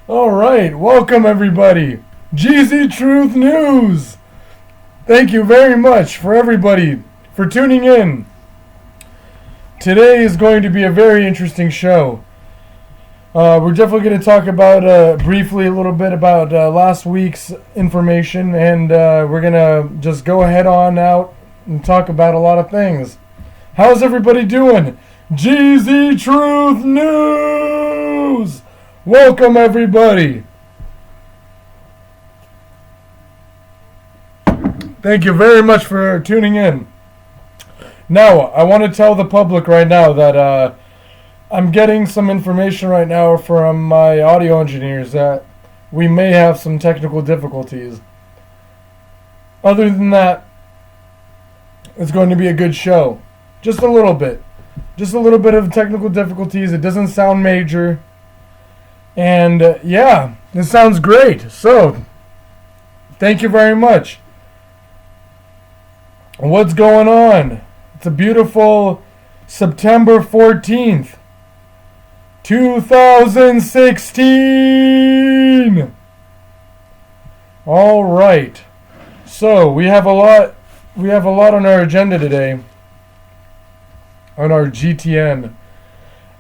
All right, welcome everybody. Geezy Truth News. Thank you very much for everybody for tuning in. Today is going to be a very interesting show. We're definitely going to talk about briefly a little bit about last week's information, and we're going to just go ahead on out and talk about a lot of things. How's everybody doing? Geezy Truth News! Welcome everybody! Thank you very much for tuning in. Now, I want to tell the public right now that I'm getting some information right now from my audio engineers that we may have some technical difficulties. Other than that, it's going to be a good show. Just a little bit. Just a little bit of technical difficulties. It doesn't sound major. And yeah, it sounds great. So, thank you very much. What's going on? It's a beautiful September 14th, 2016. All right. So, we have a lot on our agenda today on our GTN.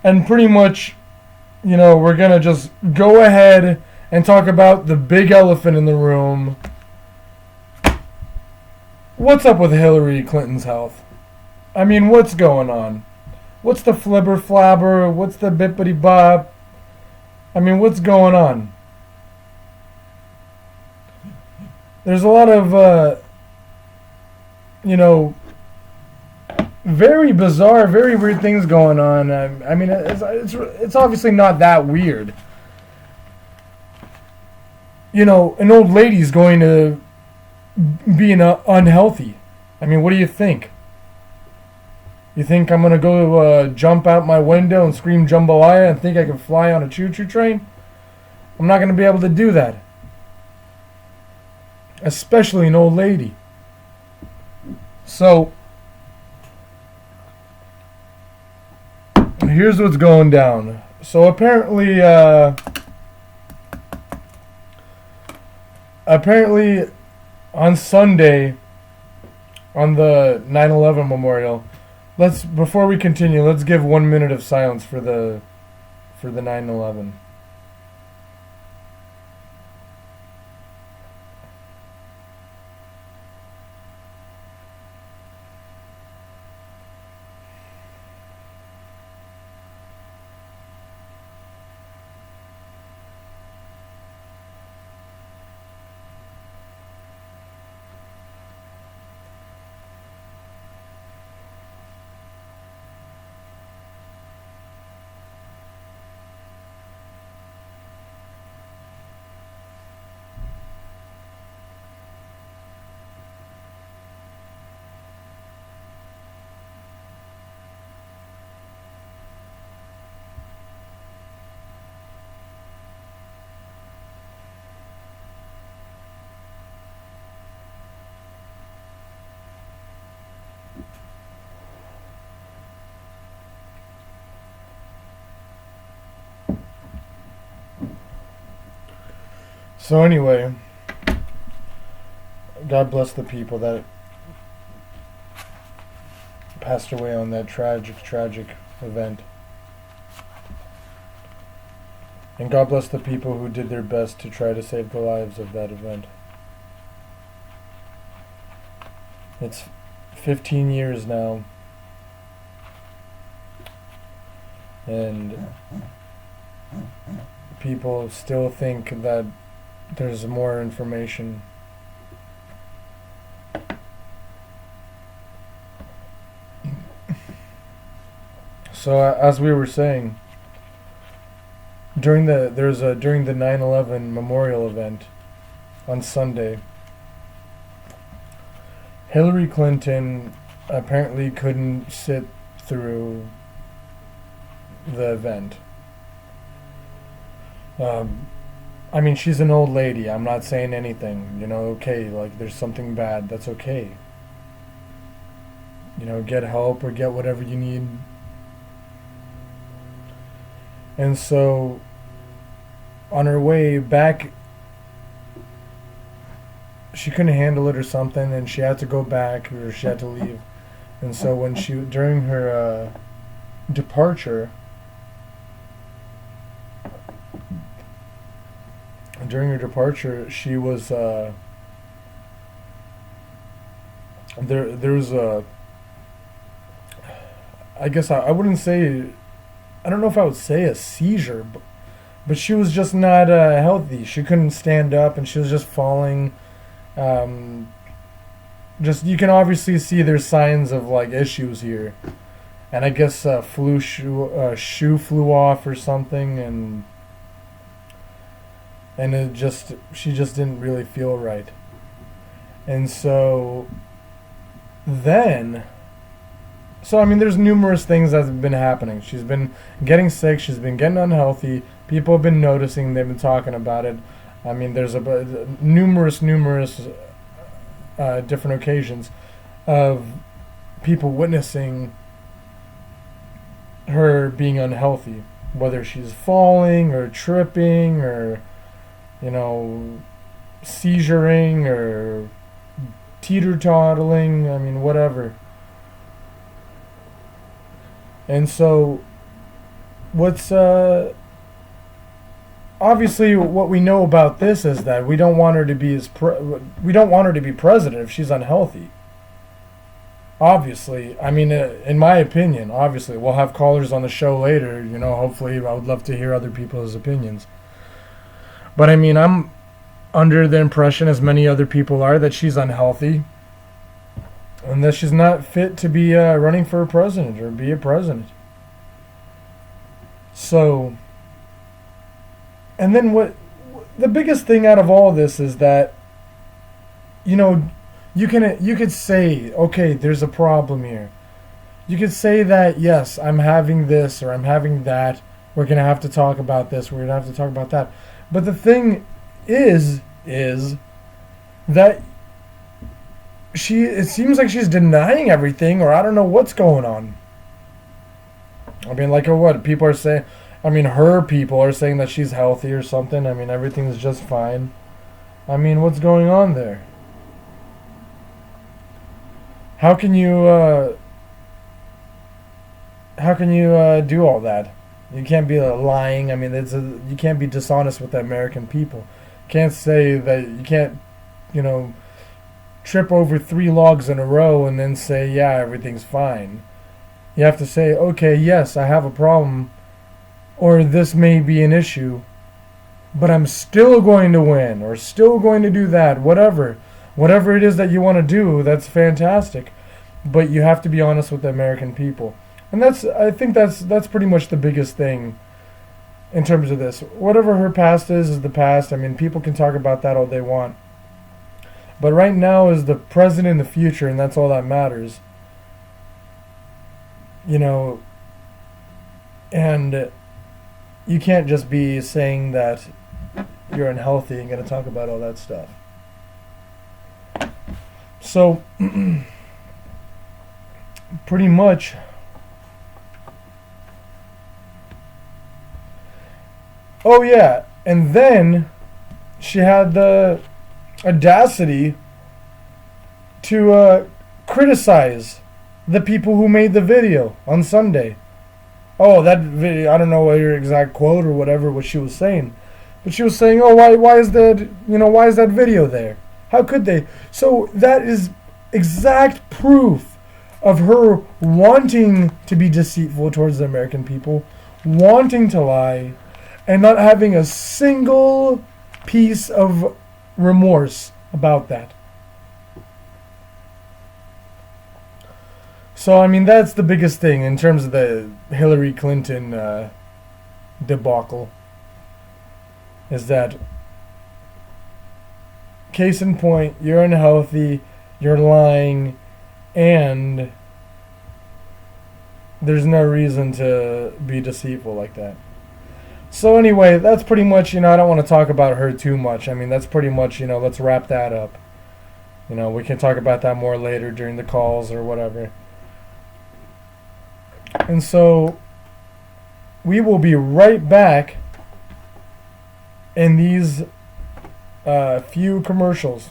And pretty much, we're going to just go ahead and talk about the big elephant in the room. What's up with Hillary Clinton's health? I mean, what's going on? What's the flibber flabber? What's the bippity bop? I mean, what's going on? There's a lot of, very bizarre, very weird things going on. I mean, it's obviously not that weird. An old lady's going to be unhealthy. I mean, what do you think? You think I'm going to go jump out my window and scream jambalaya and think I can fly on a choo-choo train? I'm not going to be able to do that. Especially an old lady. So, here's what's going down. So apparently on Sunday, on the 9/11 memorial, before we continue, let's give 1 minute of silence for the 9/11. So anyway, God bless the people that passed away on that tragic event. And God bless the people who did their best to try to save the lives of that event. It's 15 years now. And people still think that there's more information. So as we were saying, during the 9/11 memorial event on Sunday, Hillary Clinton apparently couldn't sit through the event. I mean, she's an old lady. I'm not saying anything. Okay, like there's something bad. That's okay. get help or get whatever you need. And so on her way back, she couldn't handle it or something, and she had to go back, or she had to leave. And so when during her departure, she was there was a, I guess I wouldn't say, I don't know if I would say a seizure, but she was just not healthy. She couldn't stand up, and she was just falling. Just, you can obviously see there's signs of like issues here, and I guess shoe flew off or something, and she just didn't really feel right, and so then. So, I mean, there's numerous things that have been happening. She's been getting sick. She's been getting unhealthy. People have been noticing. They've been talking about it. I mean, there's numerous different occasions of people witnessing her being unhealthy, whether she's falling or tripping or, seizuring or teeter-tottling. I mean, whatever. And so, what's obviously what we know about this is that we don't want her to be president if she's unhealthy. Obviously, I mean, in my opinion, obviously, we'll have callers on the show later. Hopefully, I would love to hear other people's opinions. But I mean, I'm under the impression, as many other people are, that she's unhealthy. And that she's not fit to be running for a president or be a president. So, and then the biggest thing out of all this is that, you could say, okay, there's a problem here. You could say that, yes, I'm having this or I'm having that. We're going to have to talk about this. We're going to have to talk about that. But the thing is that it seems like she's denying everything, or I don't know what's going on. I mean, like, what people are saying. I mean, her people are saying that she's healthy or something. I mean, everything's just fine. I mean, what's going on there? How can you do all that? You can't be lying. I mean, you can't be dishonest with the American people. You can't say that you can't, trip over 3 logs in a row and then say, yeah, everything's fine. You have to say, okay, yes, I have a problem, or this may be an issue, but I'm still going to win, or still going to do that, whatever it is that you want to do. That's fantastic, but you have to be honest with the American people, and I think that's pretty much the biggest thing in terms of this. Whatever her past is the past. I mean, people can talk about that all they want. But right now is the present and the future, and that's all that matters. And you can't just be saying that you're unhealthy and going to talk about all that stuff. So, pretty much, oh yeah, and then she had the audacity to criticize the people who made the video on Sunday. Oh, that video, I don't know your exact quote or whatever what she was saying, but she was saying, oh, why is that video there? How could they? So that is exact proof of her wanting to be deceitful towards the American people, wanting to lie, and not having a single piece of remorse about that. So, I mean, that's the biggest thing in terms of the Hillary Clinton debacle. Is that, case in point, you're unhealthy, you're lying, and there's no reason to be deceitful like that. So anyway, that's pretty much, I don't want to talk about her too much. I mean, that's pretty much, let's wrap that up. We can talk about that more later during the calls or whatever. And so we will be right back in these few commercials.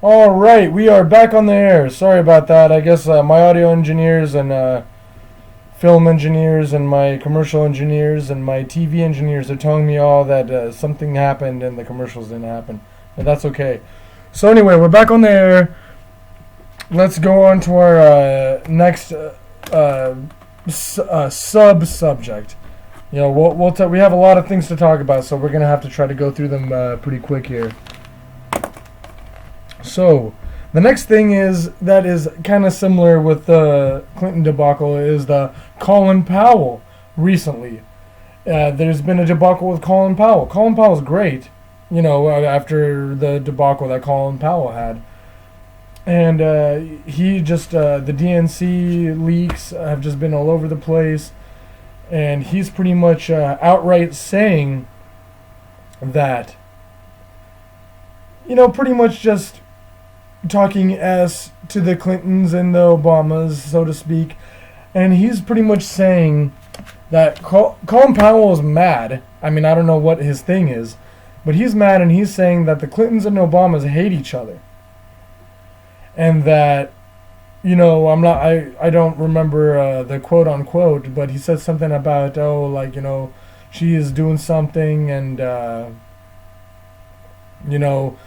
All right, we are back on the air. Sorry about that. I guess my audio engineers and film engineers and my commercial engineers and my TV engineers are telling me all that something happened and the commercials didn't happen. But that's okay. So anyway, we're back on the air. Let's go on to our next sub-subject. You know, we have a lot of things to talk about, so we're going to have to try to go through them pretty quick here. So, the next thing that is kind of similar with the Clinton debacle is the Colin Powell recently. There's been a debacle with Colin Powell. Colin Powell's great, you know, after the debacle that Colin Powell had. And he just, the DNC leaks have just been all over the place. And he's pretty much outright saying that, you know, pretty much just talking as to the Clintons and the Obamas, so to speak, and he's pretty much saying that Colin Powell is mad. I mean, I don't know what his thing is, but he's mad, and he's saying that the Clintons and Obamas hate each other, and that, you know, I don't remember the quote unquote, but he said something about, oh, like, you know, she is doing something, and you know,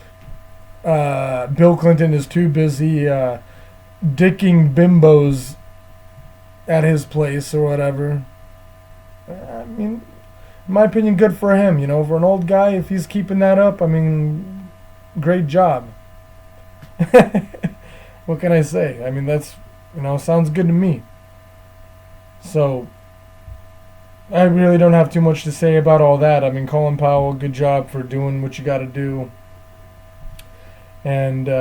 Bill Clinton is too busy dicking bimbos at his place or whatever. I mean, in my opinion, good for him. You know, for an old guy, if he's keeping that up, I mean, great job. What can I say? I mean, that's, you know, sounds good to me. So, I really don't have too much to say about all that. I mean, Colin Powell, good job for doing what you got to do. And, you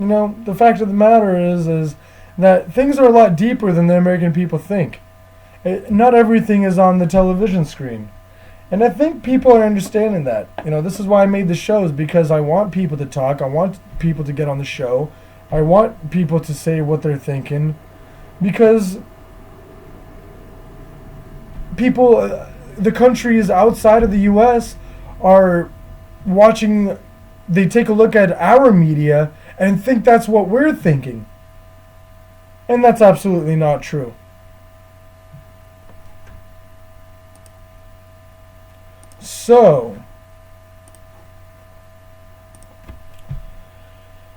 know, the fact of the matter is that things are a lot deeper than the American people think. Not everything is on the television screen. And I think people are understanding that. You know, this is why I made the shows, because I want people to talk. I want people to get on the show. I want people to say what they're thinking. Because people, the countries outside of the U.S. are watching, they take a look at our media and think that's what we're thinking. And that's absolutely not true. So,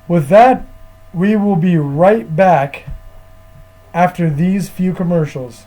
with that, we will be right back after these few commercials.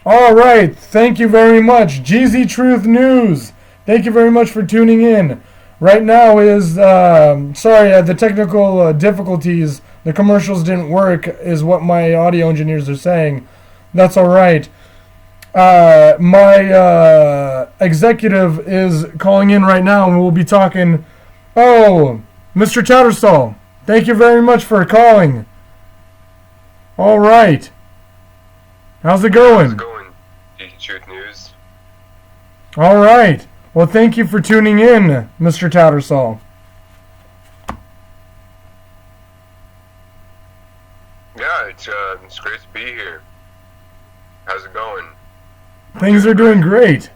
All right, thank you very much. Geezy Truth News. Thank you very much for tuning in. Right now is, the technical difficulties, the commercials didn't work, is what my audio engineers are saying. That's all right. My executive is calling in right now, and we'll be talking. Oh, Mr. Tattersall, thank you very much for calling. All right. How's it going? How's it going, Geezy Truth News? All right. Well, thank you for tuning in, Mr. Tattersall. Yeah, it's great to be here. How's it going? Things are doing great.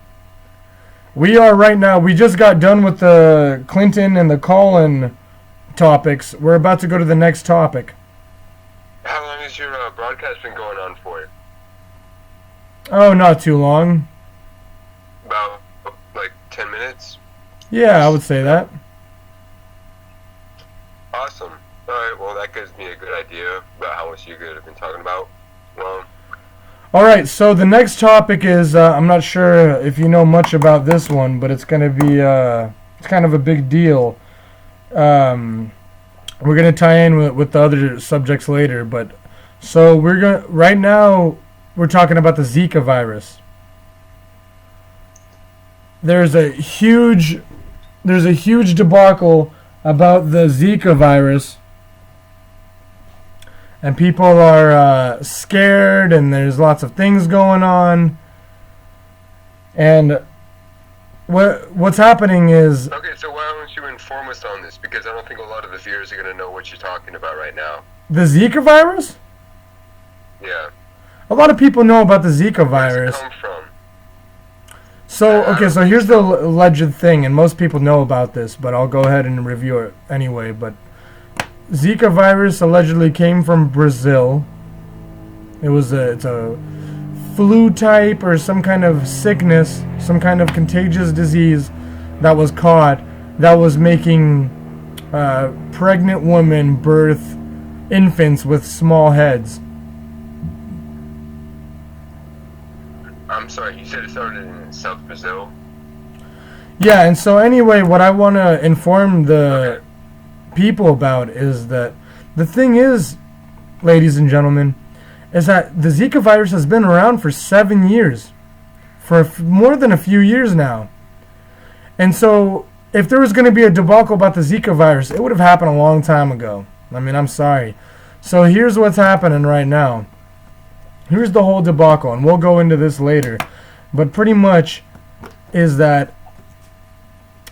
We are right now. We just got done with the Clinton and the Colin topics. We're about to go to the next topic. How long has your broadcast been going on for? Oh, not too long. About, like, 10 minutes? Yeah, I would say that. Awesome. Alright, well, that gives me a good idea about how much you could have been talking about. Well, All right, so the next topic is, I'm not sure if you know much about this one, but it's going to be, it's kind of a big deal. We're going to tie in with the other subjects later, but so right now we're talking about the Zika virus. There's a huge debacle about the Zika virus, and people are scared, and there's lots of things going on. And what's happening is... okay, so why don't you inform us on this? Because I don't think a lot of the viewers are going to know what you're talking about right now. The Zika virus? Yeah. A lot of people know about the Zika Where virus. does it come from? So, okay, so here's the alleged thing, and most people know about this, but I'll go ahead and review it anyway. But Zika virus allegedly came from Brazil. It's a flu type or some kind of sickness, some kind of contagious disease that was caught that was making pregnant women birth infants with small heads. I'm sorry, you said it started in South Brazil? Yeah, and so anyway, what I want to inform the people about is that the thing is, ladies and gentlemen, is that the Zika virus has been around for 7 years, for more than a few years now. And so if there was going to be a debacle about the Zika virus, it would have happened a long time ago. I mean, I'm sorry. So here's what's happening right now. Here's the whole debacle, and we'll go into this later. But pretty much is that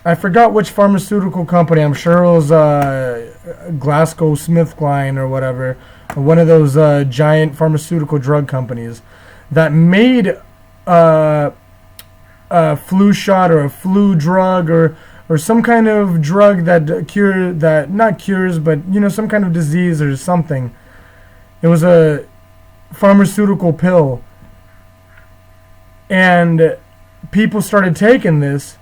I forgot which pharmaceutical company. I'm sure it was GlaxoSmithKline or whatever, or one of those giant pharmaceutical drug companies that made a flu shot or a flu drug or some kind of drug that not cures, but some kind of disease or something. It was a pharmaceutical pill, and people started taking this,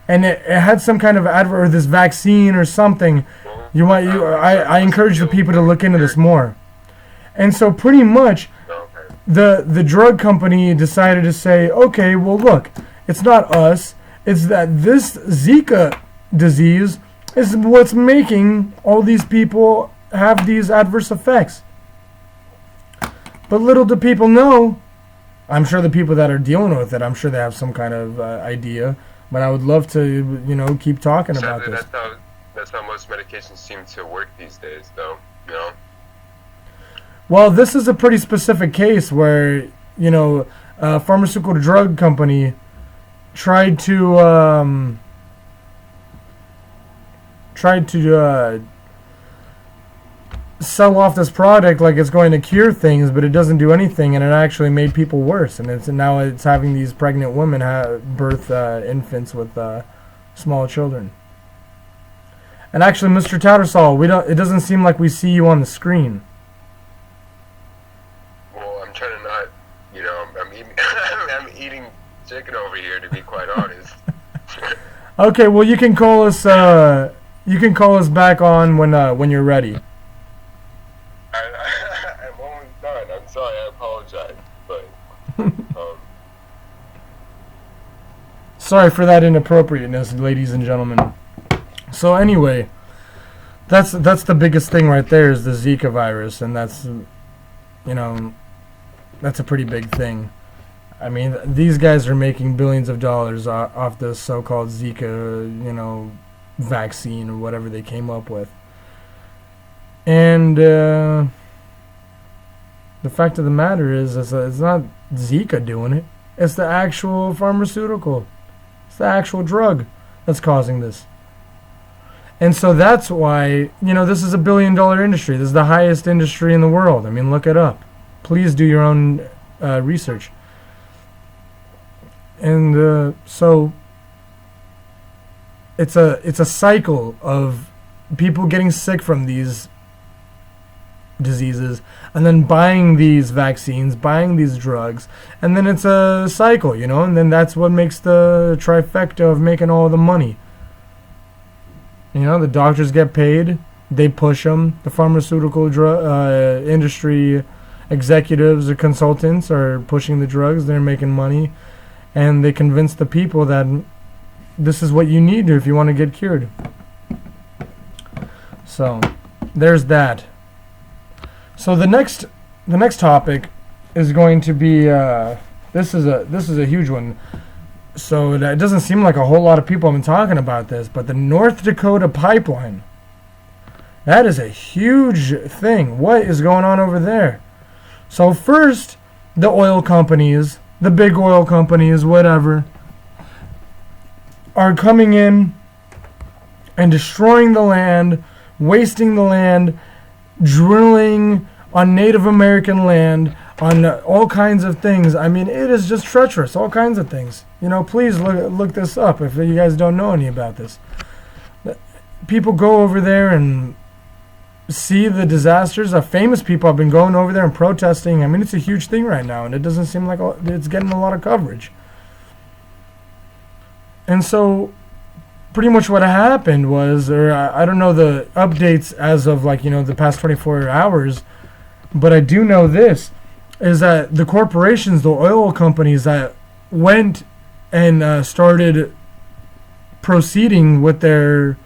and it had some kind of or this vaccine or something. I encourage the people to look into this more. And so pretty much the drug company decided to say, okay, well look, it's not us, it's that this Zika disease is what's making all these people have these adverse effects. But little do people know, I'm sure the people that are dealing with it, I'm sure they have some kind of idea, but I would love to, keep talking about this. That's how most medications seem to work these days, though, Well, this is a pretty specific case where, a pharmaceutical drug company tried to sell off this product like it's going to cure things, but it doesn't do anything, and it actually made people worse. And now it's having these pregnant women birth infants with small children. And actually, Mr. Tattersall, it doesn't seem like we see you on the screen. Well, I'm trying to not, I'm eating, I'm eating chicken over here, to be quite honest. Okay, well you can call us back on when you're ready. I'm almost done. I'm sorry. I apologize, but Sorry for that inappropriateness, ladies and gentlemen. So anyway, that's the biggest thing right there is the Zika virus, and that's that's a pretty big thing. I mean, these guys are making billions of dollars off this so-called Zika, vaccine or whatever they came up with. And the fact of the matter is it's not Zika doing it. It's the actual pharmaceutical. It's the actual drug that's causing this. And so that's why, this is a billion-dollar industry. This is the highest industry in the world. I mean, look it up. Please do your own research. And so it's a cycle of people getting sick from these diseases and then buying these vaccines, buying these drugs, and then it's a cycle, and then that's what makes the trifecta of making all the money. The doctors get paid, they push them, the pharmaceutical industry executives or consultants are pushing the drugs, they're making money, and they convince the people that this is what you need if you want to get cured. So there's that. So the next topic is going to be this is a huge one. So it doesn't seem like a whole lot of people have been talking about this, but the North Dakota pipeline. That is a huge thing. What is going on over there? So first, the oil companies, the big oil companies, whatever, are coming in and destroying the land, wasting the land, drilling on Native American land, on all kinds of things. I mean, it is just treacherous, all kinds of things. Please look this up if you guys don't know any about this. People go over there and see the disasters. Famous people have been going over there and protesting. I mean, it's a huge thing right now, and it doesn't seem like it's getting a lot of coverage. And so pretty much what happened was, or I don't know the updates as of the past 24 hours, but I do know this, is that the corporations, the oil companies that went and started proceeding with their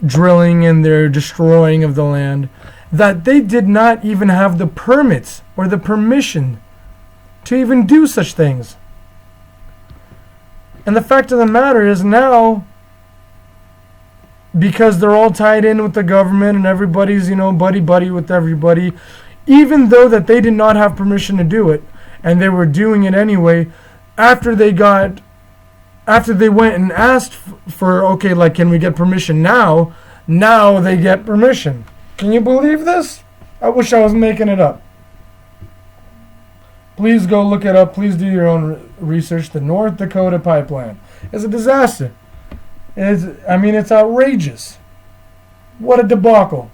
drilling and their destroying of the land, that they did not even have the permits or the permission to even do such things. And the fact of the matter is now, because they're all tied in with the government and everybody's, buddy-buddy with everybody, even though that they did not have permission to do it, and they were doing it anyway, after they went and asked for, okay, can we get permission now? Now they get permission. Can you believe this? I wish I was making it up. Please go look it up. Please do your own research. The North Dakota pipeline is a disaster. It's outrageous. What a debacle.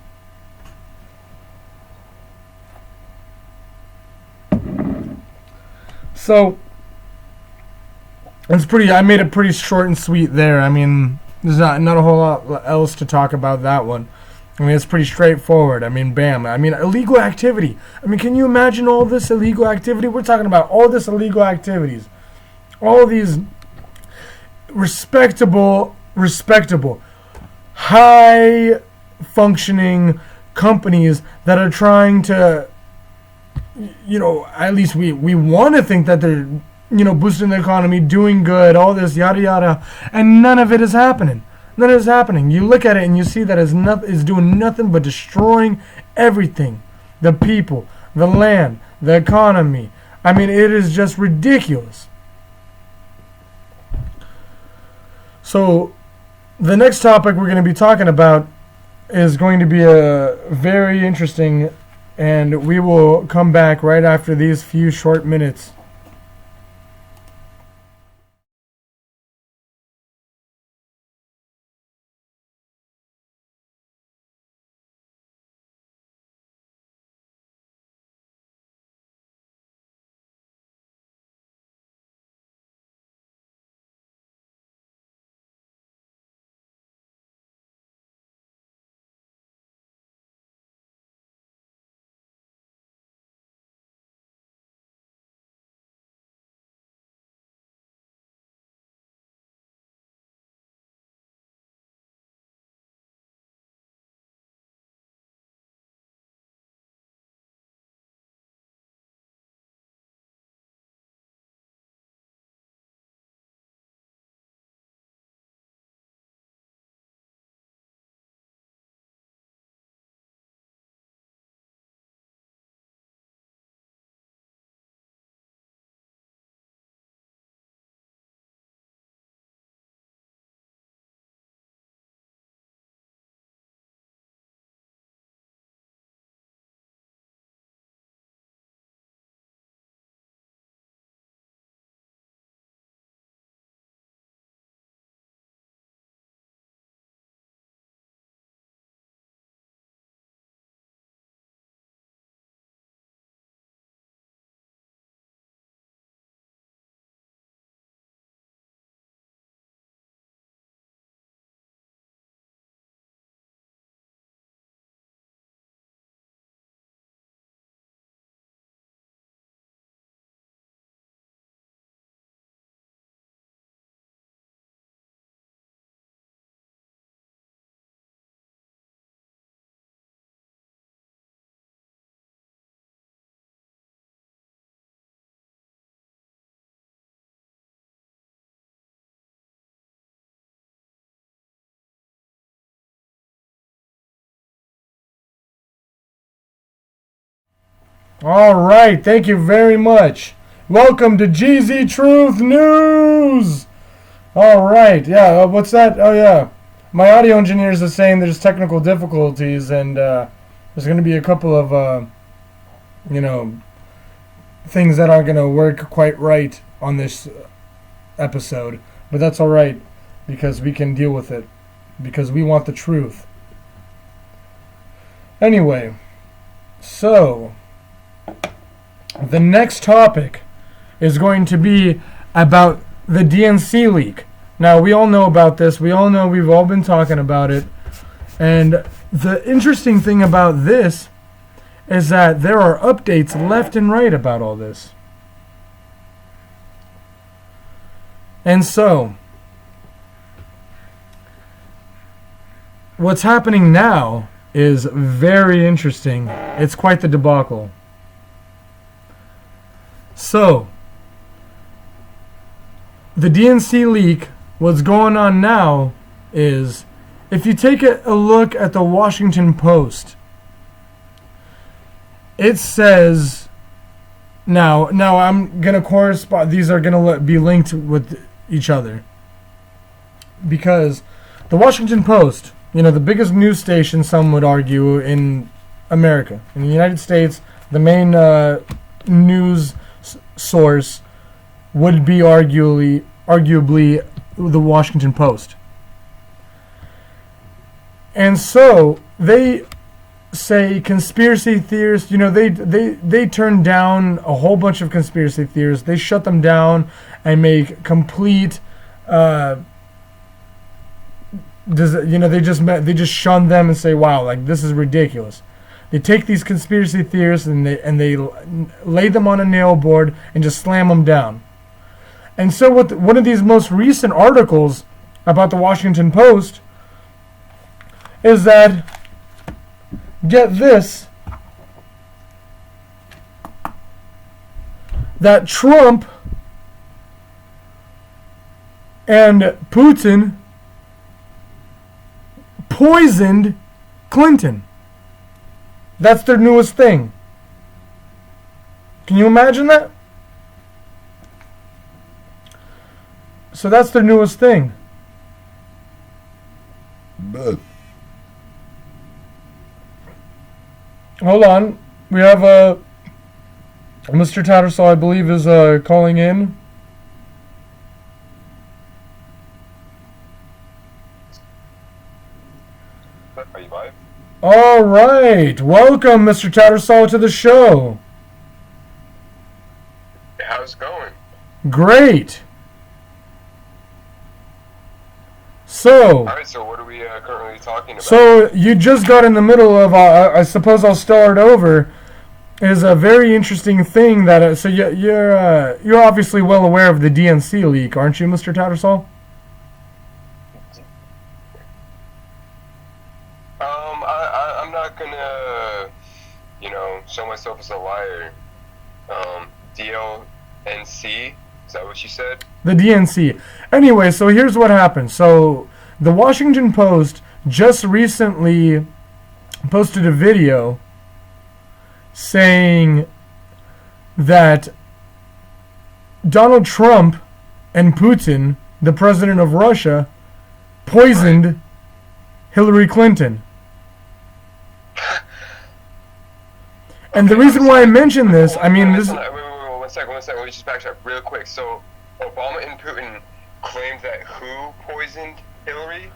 So I made it pretty short and sweet there. I mean, there's not a whole lot else to talk about that one. I mean, it's pretty straightforward. I mean, bam. I mean, illegal activity. I mean, can you imagine all this illegal activity? We're talking about all this illegal activities. All these respectable, high-functioning companies that are trying to, at least we want to think that they're, boosting the economy, doing good, all this, yada, yada, and none of it is happening. None of it is happening. You look at it and you see that it's doing nothing but destroying everything. The people, the land, the economy. I mean, it is just ridiculous. So, the next topic we're going to be talking about is going to be a very interesting, and we will come back right after these few short minutes. All right, thank you very much. Welcome to Geezy Truth News. All right, yeah. What's that? Oh yeah, my audio engineers are saying there's technical difficulties, and there's going to be a couple of things that aren't going to work quite right on this episode. But that's all right because we can deal with it because we want the truth. Anyway, so the next topic is going to be about the DNC leak. Now, we all know about this. We all know we've all been talking about it. And the interesting thing about this is that there are updates left and right about all this. And so, what's happening now is very interesting. It's quite the debacle. So, the DNC leak, what's going on now is, if you take a look at the Washington Post, it says, now I'm going to correspond, these are going to be linked with each other. Because the Washington Post, the biggest news station, some would argue, in America, in the United States, the main news source would be arguably the Washington Post. And so they say conspiracy theorists, they turn down a whole bunch of conspiracy theorists. They shut them down and make complete they just shun them and say, wow, like, this is ridiculous. They take these conspiracy theorists and they lay them on a nail board and just slam them down. And so one of these most recent articles about the Washington Post is that, get this, that Trump and Putin poisoned Clinton. That's their newest thing. Can you imagine that? So that's their newest thing. But hold on. We have Mr. Tattersall, I believe, is calling in. Are you live? All right. Welcome, Mr. Tattersall, to the show. How's it going? Great. So, all right, so what are we currently talking about? So you just got in the middle of, I suppose I'll start over, is a very interesting thing that, so you're obviously well aware of the DNC leak, aren't you, Mr. Tattersall? I'm not gonna, show myself as a liar. DNC, is that what you said? The DNC. Anyway, so here's what happened. So the Washington Post just recently posted a video saying that Donald Trump and Putin, the president of Russia, poisoned Hillary Clinton. And the reason why I mention this, I mean, this... Wait, one second. Let me just backtrack real quick. So, Obama and Putin claimed that who poisoned Hillary?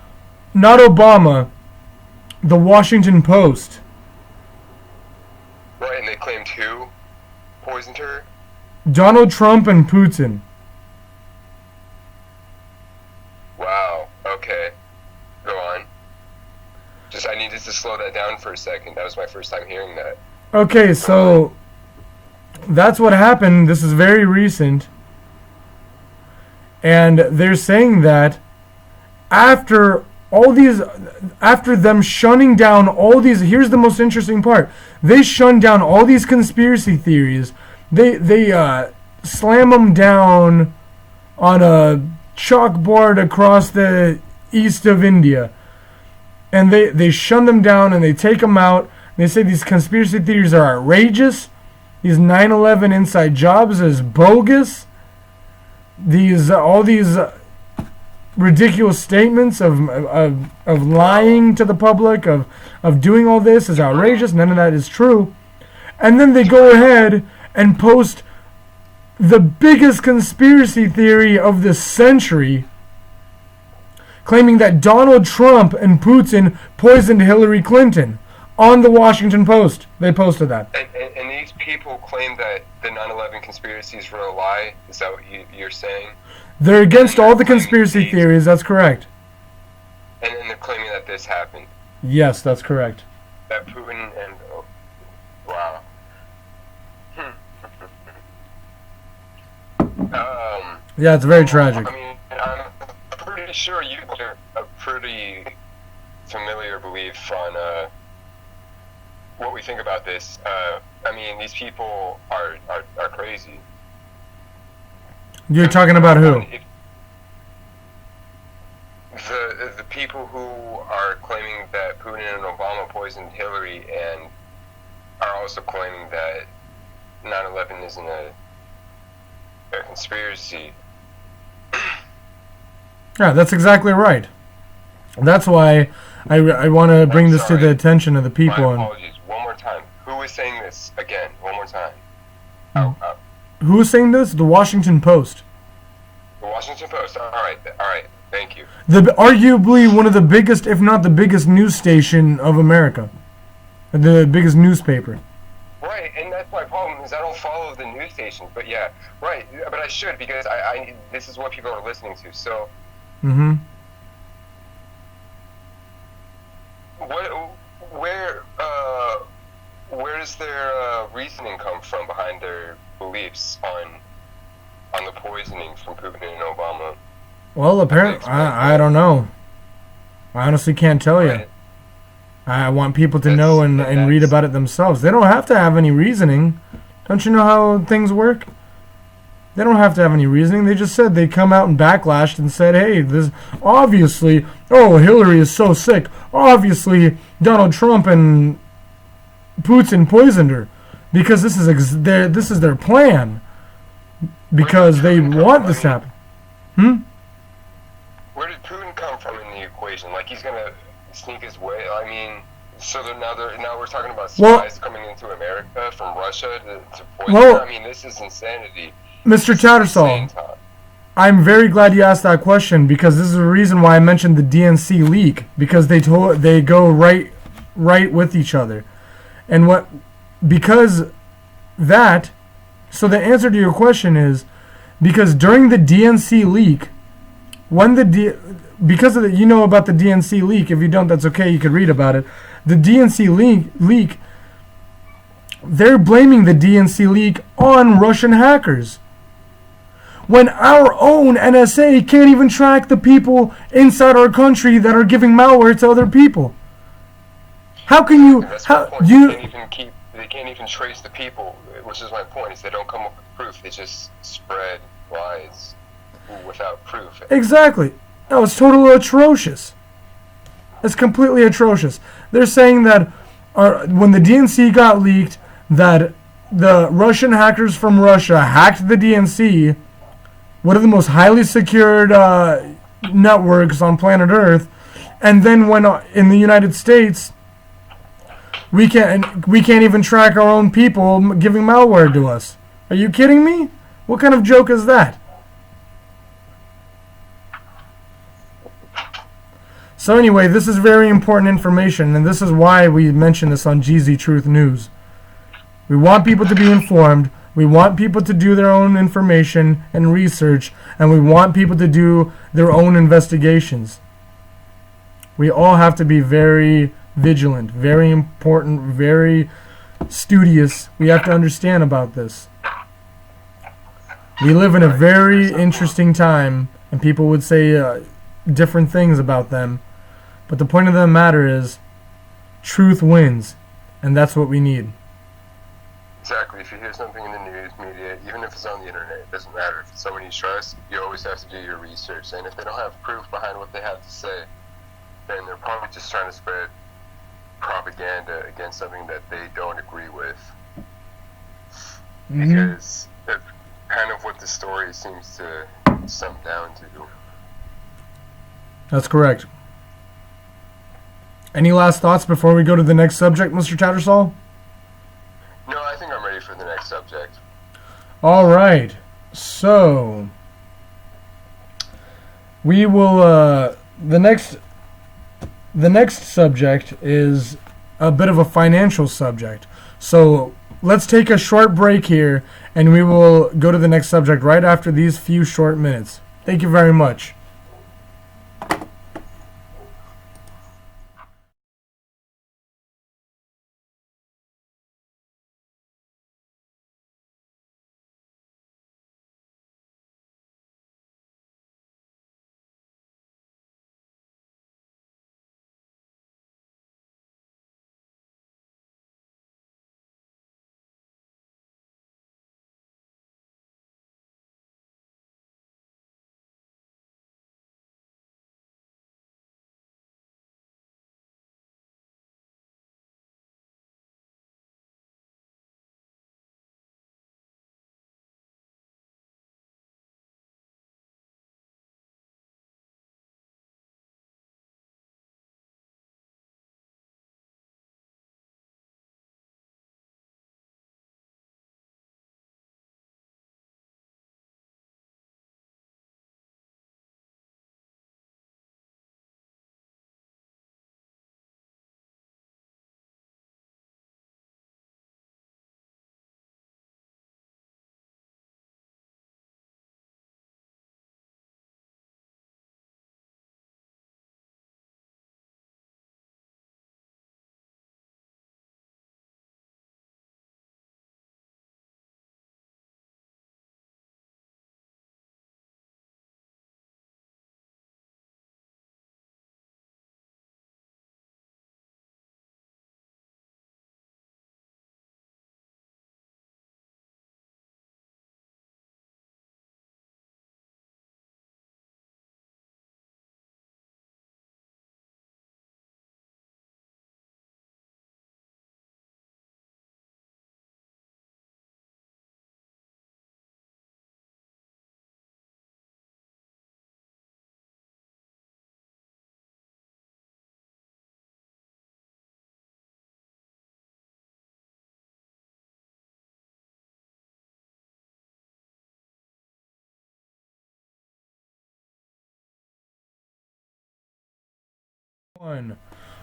Not Obama. The Washington Post. Right, and they claimed who poisoned her? Donald Trump and Putin. Wow, okay. Go on. I needed to slow that down for a second. That was my first time hearing that. Okay, so that's what happened. This is very recent. And they're saying that after them shunning down all these, here's the most interesting part. They shun down all these conspiracy theories. They slam them down on a chalkboard across the east of India. And they shun them down and they take them out. They say these conspiracy theories are outrageous. These 9/11 inside jobs is bogus. All these ridiculous statements of lying to the public, of doing all this is outrageous. None of that is true. And then they go ahead and post the biggest conspiracy theory of the century, claiming that Donald Trump and Putin poisoned Hillary Clinton on the Washington Post. They posted that. And these people claim that the 9/11 conspiracies were a lie? Is that what you're saying? They're against all the conspiracy theories, that's correct. And then they're claiming that this happened? Yes, that's correct. That Putin and... Oh, wow. Yeah, it's very tragic. I mean, I'm pretty sure you have a pretty familiar belief on what we think about this. I mean, these people are crazy. You're talking about who? The people who are claiming that Putin and Obama poisoned Hillary and are also claiming that 9/11 isn't a conspiracy. Yeah, that's exactly right. That's why I want to bring this to the attention of the people. My apologies. One more time. Who is saying this again? One more time. Who is saying this? The Washington Post. The Washington Post. All right. Thank you. Arguably one of the biggest, if not the biggest, news station of America. The biggest newspaper. Right, and that's my problem, is I don't follow the news stations. But yeah, right. But I should, because I this is what people are listening to. So. Mm-hmm. Where does their reasoning come from behind their beliefs on the poisoning from Putin and Obama? Well, apparently, I don't know. I honestly can't tell you. I want people to know and read about it themselves. They don't have to have any reasoning. Don't you know how things work? They don't have to have any reasoning. They just said they come out and backlashed and said, hey, this obviously, Hillary is so sick. Obviously, Donald Trump and Putin poisoned her because this is their plan. Because they want this to happen. Where did Putin come from in the equation? Like he's gonna sneak his way? I mean, so now we're talking about spies coming into America from Russia to poison her? I mean, this is insanity. Mr. Tattersall, I'm very glad you asked that question because this is the reason why I mentioned the DNC leak, because they go right with each other. And so the answer to your question is because during the DNC leak, you know about the DNC leak. If you don't, that's okay. You could read about it. The DNC leak, they're blaming the DNC leak on Russian hackers. When our own NSA can't even track the people inside our country that are giving malware to other people. How can you? They can't even trace the people, which is my point. Is they don't come up with proof. They just spread lies without proof. Exactly. No, it's totally atrocious. It's completely atrocious. They're saying that when the DNC got leaked, that the Russian hackers from Russia hacked the DNC, one of the most highly secured networks on planet Earth, and then when in the United States, we can't even track our own people giving malware to us. Are you kidding me? What kind of joke is that? So anyway, this is very important information, and this is why we mention this on Geezy Truth News. We want people to be informed. We want people to do their own information and research, and we want people to do their own investigations. We all have to be very vigilant, very important, very studious. We have to understand about this. We live in a very interesting time, and people would say different things about them. But the point of the matter is, truth wins, and that's what we need. Exactly. If you hear something in the news media, even if it's on the internet, it doesn't matter. If it's someone you trust, you always have to do your research. And if they don't have proof behind what they have to say, then they're probably just trying to spread propaganda against something that they don't agree with. because that's kind of what the story seems to sum down to. That's correct. Any last thoughts before we go to the next subject, Mr. Tattersall? No, I think I'm ready for the next subject. All right. So we will. The next subject is a bit of a financial subject. So let's take a short break here, and we will go to the next subject right after these few short minutes. Thank you very much.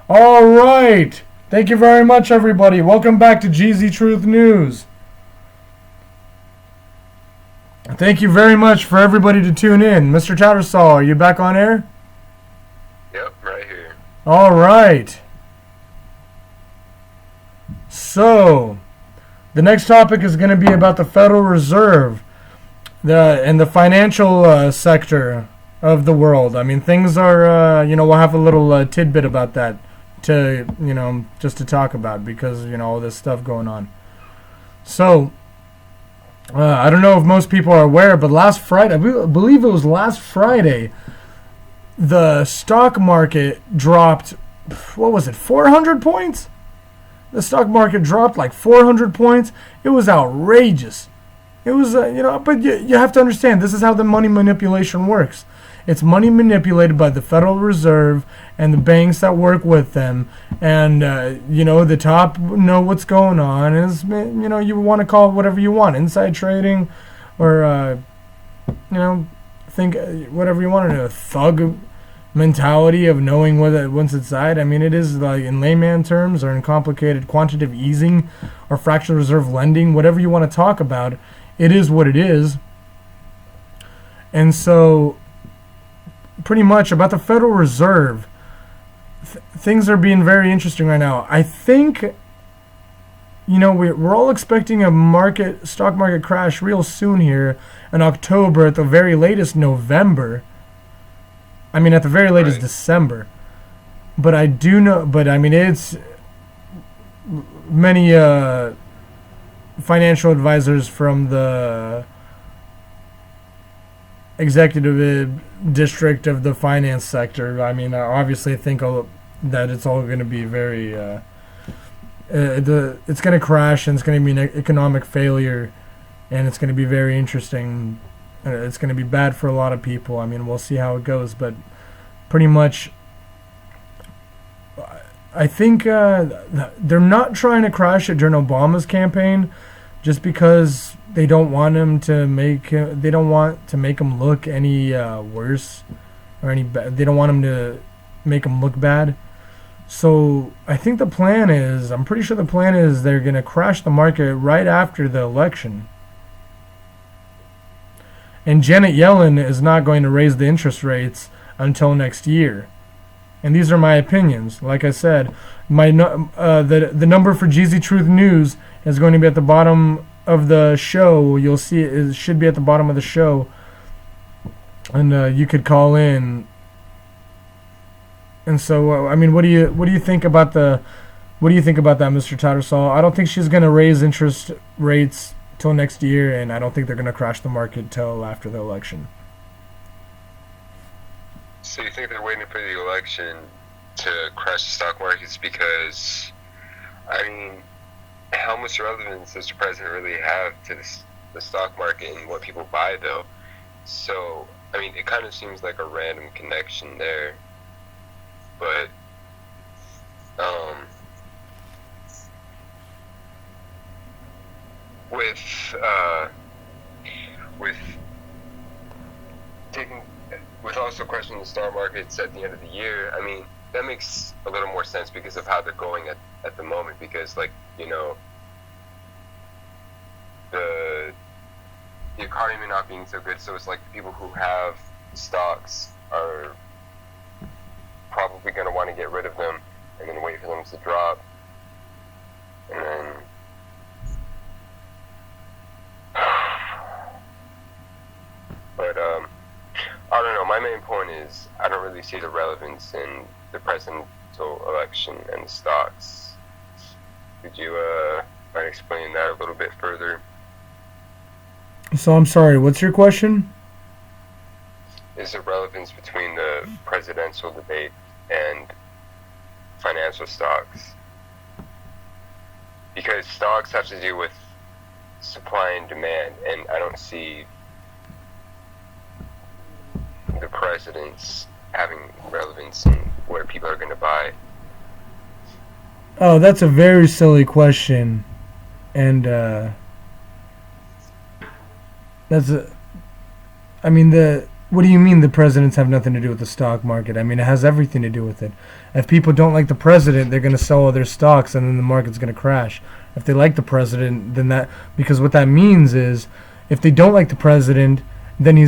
All right. Thank you very much, everybody. Welcome back to Geezy Truth News. Thank you very much for everybody to tune in. Mr. Tattersall, are you back on air? Yep, right here. All right. So, the next topic is going to be about the Federal Reserve and the financial sector of the world. I mean, things are, we'll have a little tidbit about that to, just to talk about because, all this stuff going on. So, I don't know if most people are aware, but last Friday, I believe it was last Friday, the stock market dropped, 400 points? The stock market dropped like 400 points. It was outrageous. It was, but you have to understand, this is how the money manipulation works. It's money manipulated by the Federal Reserve and the banks that work with them. And, the top know what's going on. Is you want to call it whatever you want. Inside trading or, think whatever you want to do. Thug mentality of knowing what's inside. I mean, it is like in layman terms or in complicated quantitative easing or fractional reserve lending, whatever you want to talk about. It is what it is. And so, pretty much about the Federal Reserve, things are being very interesting right now. I think, we're all expecting a stock market crash real soon here in October, at the very latest November. I mean, at the very latest December. But I do know, it's many financial advisors from the executive district of the finance sector. I mean, I obviously think that it's all going to be very, it's going to crash and it's going to be an economic failure and it's going to be very interesting. It's going to be bad for a lot of people. I mean, we'll see how it goes, but pretty much, I think they're not trying to crash it during Obama's campaign, just because they don't want him to make him look any worse or any they don't want him to make him look bad. So I think I'm pretty sure the plan is they're going to crash the market right after the election. And Janet Yellen is not going to raise the interest rates until next year. And these are my opinions. Like I said, the number for Geezy Truth News is going to be at the bottom of the show. You'll see it should be at the bottom of the show, and you could call in. And so, I mean, what do you think about that, Mr. Tattersall? I don't think she's going to raise interest rates till next year, and I don't think they're going to crash the market till after the election. So you think they're waiting for the election to crash the stock markets? Because, I mean, how much relevance does the president really have to the stock market and what people buy, though? So, I mean, it kind of seems like a random connection there. But, with also questioning the stock markets at the end of the year, I mean, that makes a little more sense because of how they're going at the moment. Because, like, you know, the economy not being so good, so it's like the people who have stocks are probably going to want to get rid of them and then wait for them to drop. And then but I don't know, my main point is I don't really see the relevance in the presidential election and the stocks. Could you try to explain that a little bit further? So I'm sorry, what's your question? Is the relevance between the presidential debate and financial stocks? Because stocks have to do with supply and demand, and I don't see the presidents having relevance in where people are going to buy. Oh, that's a very silly question, and what do you mean the presidents have nothing to do with the stock market? I mean, it has everything to do with it. If people don't like the president, they're going to sell all their stocks, and then the market's going to crash. If they like the president, then because what that means is, if they don't like the president, then he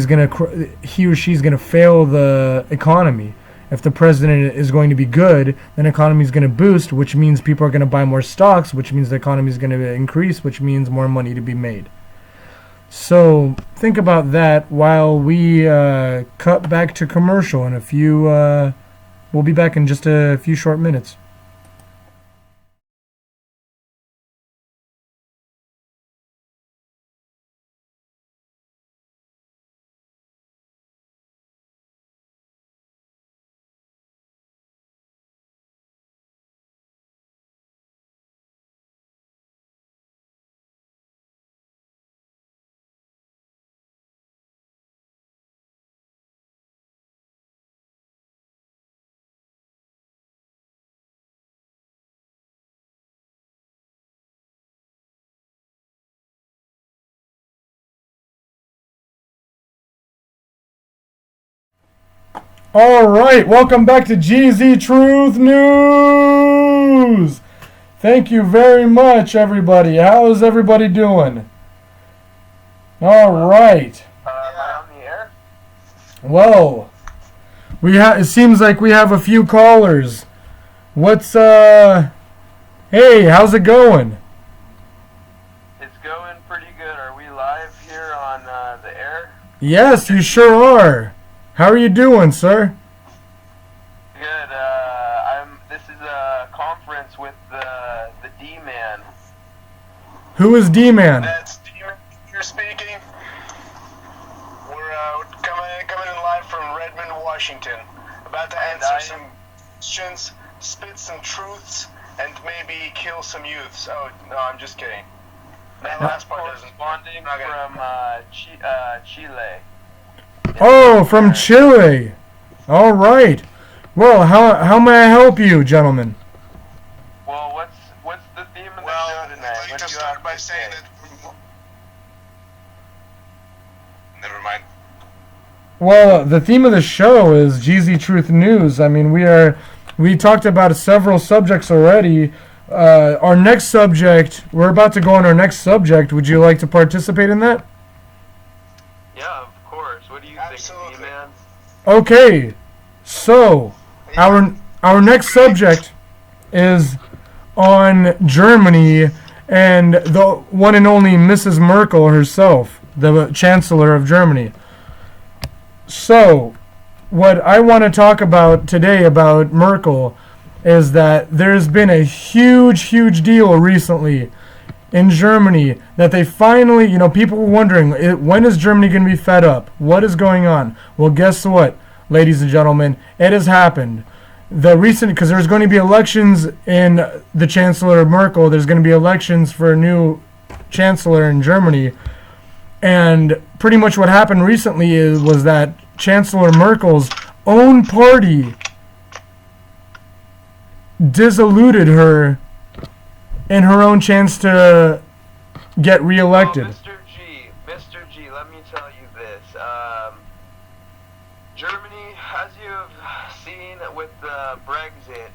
or she's going to fail the economy. If the president is going to be good, then the economy is going to boost, which means people are going to buy more stocks, which means the economy is going to increase, which means more money to be made. So think about that while we cut back to commercial in a few. We'll be back in just a few short minutes. All right, welcome back to Geezy Truth News. Thank you very much, everybody. How is everybody doing? All right. Am I on the air? Well, it seems like we have a few callers. Hey, how's it going? It's going pretty good. Are we live here on the air? Yes, you sure are. How are you doing, sir? Good. This is a conference with the D-Man. Who is D-Man? That's D-Man here speaking. We're coming in live from Redmond, Washington. About to answer some questions, spit some truths, and maybe kill some youths. Oh, no, I'm just kidding. That last part doesn't. Corresponding from Chile. Oh, from Chile. All right. Well, how may I help you, gentlemen? Well, what's the theme of the show tonight? I'd like to start by saying that. Never mind. Well, the theme of the show is Geezy Truth News. I mean, we talked about several subjects already. Our next subject, we're about to go on our next subject. Would you like to participate in that? Yeah, of course. What do you Absolutely. think, man? Okay. So, our next subject is on Germany and the one and only Mrs. Merkel herself, the Chancellor of Germany. So, what I want to talk about today about Merkel is that there's been a huge deal recently in Germany that they finally, people were wondering, when is Germany going to be fed up? What is going on? Well, guess what, ladies and gentlemen? It has happened. Because there's going to be elections in the Chancellor Merkel, there's going to be elections for a new Chancellor in Germany. And pretty much what happened recently was that Chancellor Merkel's own party disiluded her in her own chance to get reelected. Mr. G, let me tell you this. Germany, as you've seen with Brexit,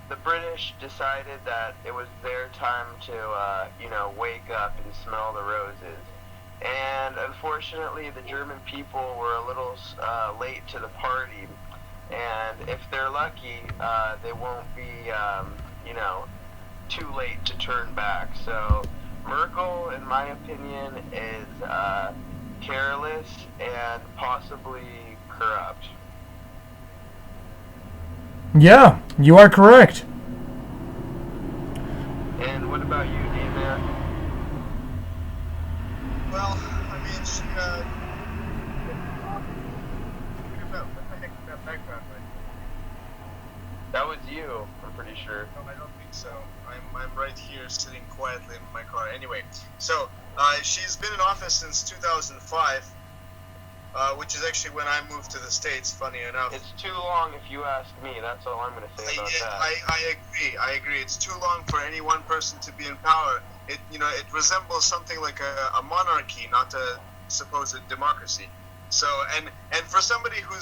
the British decided that it was their time to, wake up and smell the roses. And unfortunately, the German people were a little late to the party. And if they're lucky, they won't be, too late to turn back. So Merkel, in my opinion, is careless and possibly corrupt. Yeah, you are correct. And what about you, D-Man? Well, I mean, she, That was you, I'm pretty sure. No, I don't think so. I'm right here sitting quietly in my car. Anyway, so she's been in office since 2005, which is actually when I moved to the States, funny enough. It's too long if you ask me, that's all I'm going to say about that. I agree. It's too long for any one person to be in power. It resembles something like a monarchy, not a supposed democracy. So, and for somebody who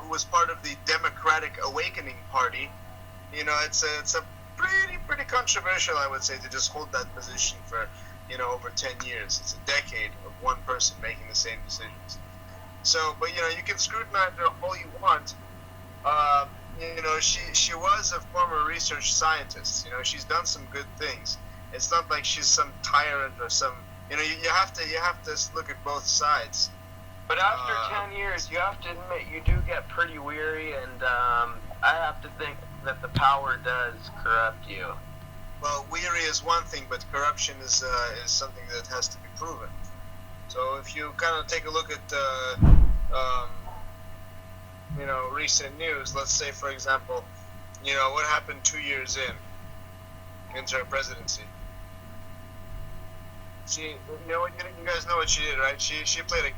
was part of the Democratic Awakening Party, it's a pretty controversial, I would say, to just hold that position for, over 10 years. It's a decade of one person making the same decisions. So, but you can scrutinize her all you want. She was a former research scientist. She's done some good things. It's not like she's some tyrant or some. You have to look at both sides. But after 10 years, you have to admit you do get pretty weary, and I have to think that the power does corrupt you. Well, weary is one thing, but corruption is something that has to be proven. So if you kind of take a look at recent news, let's say, for example, what happened 2 years into her presidency. She, you guys know what she did, right? She played a.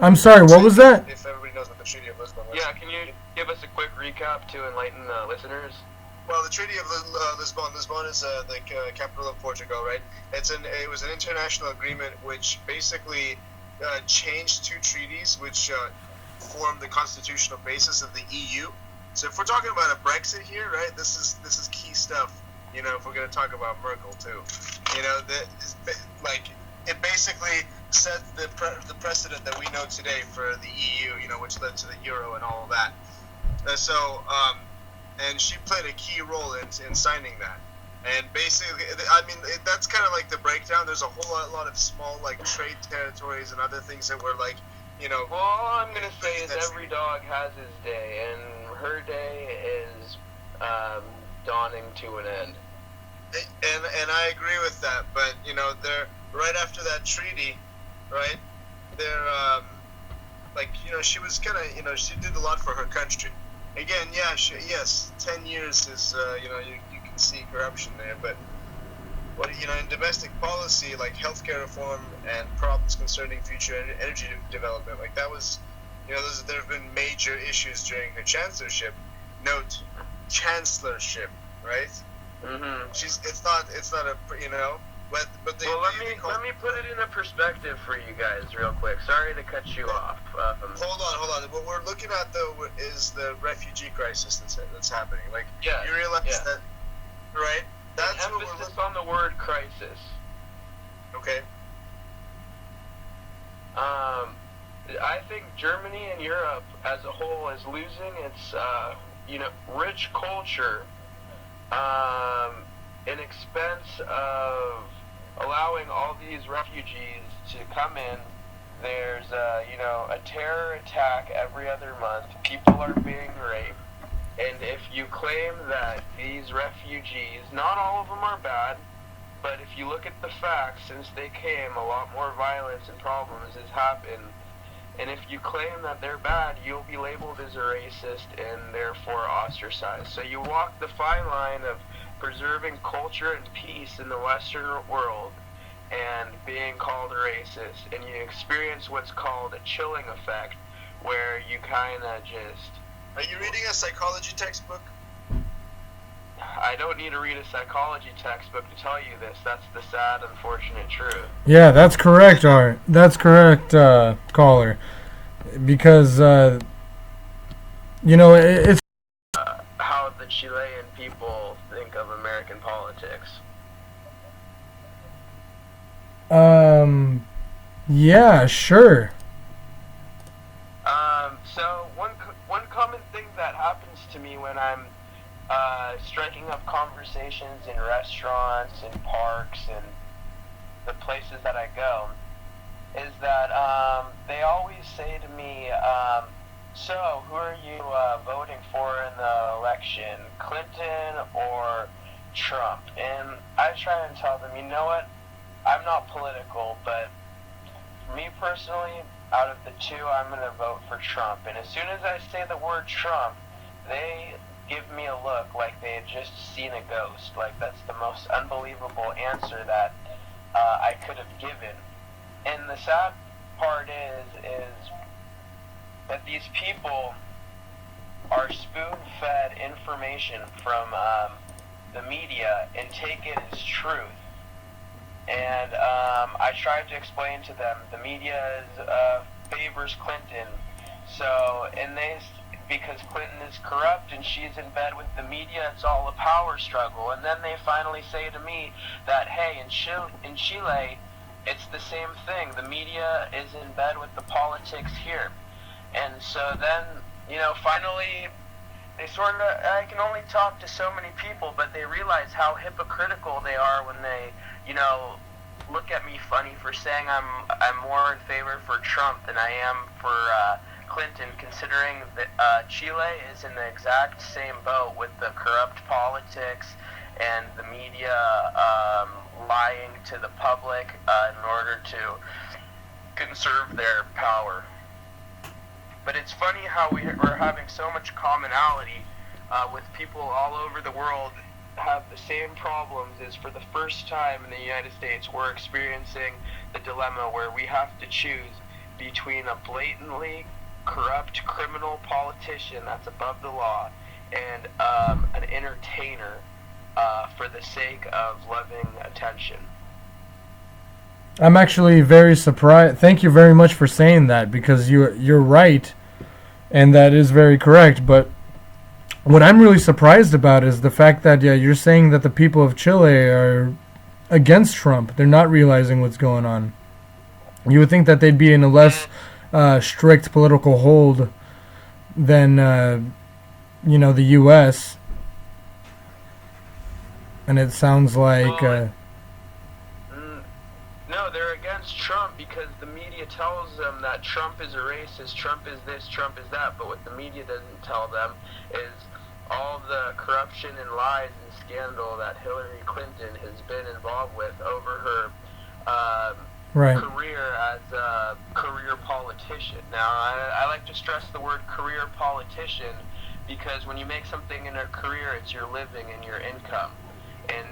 I'm sorry, what was that? If everybody knows what the Treaty of Lisbon was. Yeah, can you give us a quick recap to enlighten the listeners? Well, the Treaty of Lisbon is the capital of Portugal, right? It was an international agreement which basically changed two treaties which formed the constitutional basis of the EU. So if we're talking about a Brexit here, right, this is key stuff. If we're going to talk about Merkel too, it basically set the precedent that we know today for the EU, which led to the euro and all of that. And she played a key role in signing that. And basically, I mean, that's kind of like the breakdown. There's a whole lot of small, trade territories and other things that were Well, all I'm going to say is every dog has his day, and her day is dawning to an end. And I agree with that, but they're right after that treaty, right? like, she was kind of, she did a lot for her country. Again, yeah, yes, 10 years is, you can see corruption there, but in domestic policy, like healthcare reform and problems concerning future energy development, like that was, there have been major issues during her chancellorship. Note, chancellorship, right? Mm-hmm. It's not a, but they. Well, let me put it in a perspective for you guys, real quick. Sorry to cut you off. Hold on. What we're looking at though is the refugee crisis that's happening. Like, yeah, you realize that, right? That's an emphasis on the word crisis. Okay. I think Germany and Europe as a whole is losing its, rich culture, in expense of allowing all these refugees to come in. There's, a terror attack every other month. People are being raped. And if you claim that these refugees, not all of them are bad, but if you look at the facts, since they came, a lot more violence and problems has happened. And if you claim that they're bad, you'll be labeled as a racist and therefore ostracized. So you walk the fine line of preserving culture and peace in the Western world and being called a racist. And you experience what's called a chilling effect, where you kind of just... Are you reading a psychology textbook? I don't need to read a psychology textbook to tell you this. That's the sad, unfortunate truth. Yeah, that's correct, Art. That's correct, caller. Because, it's... how the Chilean people think of American politics. Yeah, sure. So one common thing that happens to me when I'm striking up conversations in restaurants and parks and the places that I go is that they always say to me, so who are you voting for in the election, Clinton or Trump? And I try and tell them, you know what, I'm not political, but for me personally, out of the two, I'm going to vote for Trump. And as soon as I say the word Trump, they give me a look like they had just seen a ghost. Like, that's the most unbelievable answer that I could have given. And the sad part is that these people are spoon-fed information from the media and take it as truth. And I tried to explain to them the media favors Clinton, because Clinton is corrupt and she's in bed with the media, it's all a power struggle. And then they finally say to me that, hey, in Chile, it's the same thing. The media is in bed with the politics here. And so then, finally, they I can only talk to so many people, but they realize how hypocritical they are when they, look at me funny for saying I'm more in favor for Trump than I am for Clinton, considering that Chile is in the exact same boat with the corrupt politics and the media lying to the public in order to conserve their power. But it's funny how we're having so much commonality with people all over the world have the same problems. Is for the first time in the United States we're experiencing the dilemma where we have to choose between a blatantly corrupt criminal politician that's above the law and an entertainer for the sake of loving attention. I'm actually very surprised. Thank you very much for saying that, because you're right, and that is very correct. But what I'm really surprised about is the fact that you're saying that the people of Chile are against Trump. They're not realizing what's going on. You would think that they'd be in a less strict political hold than the U.S. And it sounds like no, they're against Trump because the media tells them that Trump is a racist, Trump is this, Trump is that. But what the media doesn't tell them is all the corruption and lies and scandal that Hillary Clinton has been involved with over her career as a career politician. politician. Now, I like to stress the word career politician because when you make something in a career, it's your living and your income. And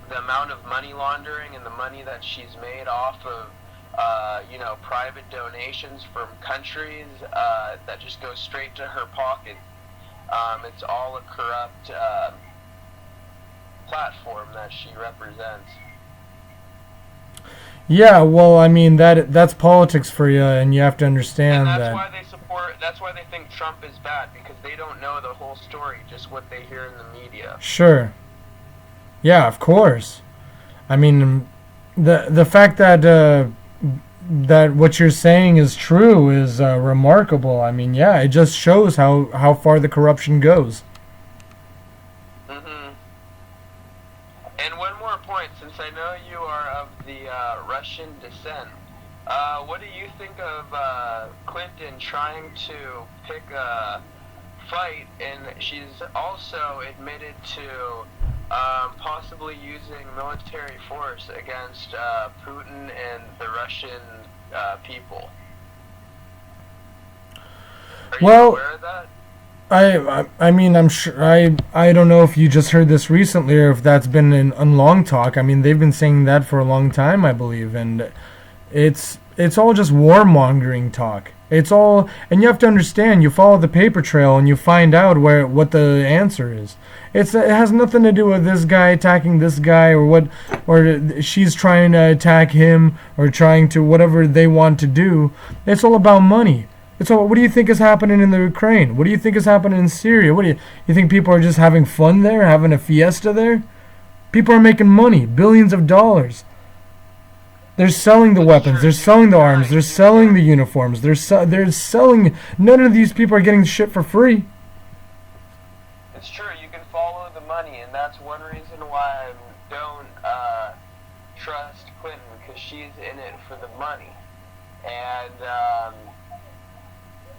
the amount of money laundering and the money that she's made off of, private donations from countries that just go straight to her pocket. It's all a corrupt platform that she represents. Yeah, well, I mean that's politics for you, and you have to understand and that. That's why they think Trump is bad, because they don't know the whole story, just what they hear in the media. Sure. Yeah, of course. I mean, the fact that that what you're saying is true is remarkable. I mean, yeah, it just shows how far the corruption goes. And one more point, since I know you are of the Russian descent, what do you think of Clinton trying to pick a fight? And she's also admitted to possibly using military force against Putin and the Russian people. Are you aware of that? I mean, I'm sure. I don't know if you just heard this recently or if that's been in long talk. I mean, they've been saying that for a long time, I believe, and it's all just warmongering talk. It's all, and you have to understand. You follow the paper trail and you find out what the answer is. It has nothing to do with this guy attacking this guy or she's trying to attack him or trying to whatever they want to do. It's all about money. What do you think is happening in the Ukraine? What do you think is happening in Syria? What do you think people are just having fun there, having a fiesta there? People are making money, billions of dollars. They're selling the weapons, they're selling the arms, they're selling the uniforms, they're selling. None of these people are getting shit for free. It's true. You can follow the money, and that's one reason why I don't trust Clinton, because she's in it for the money. And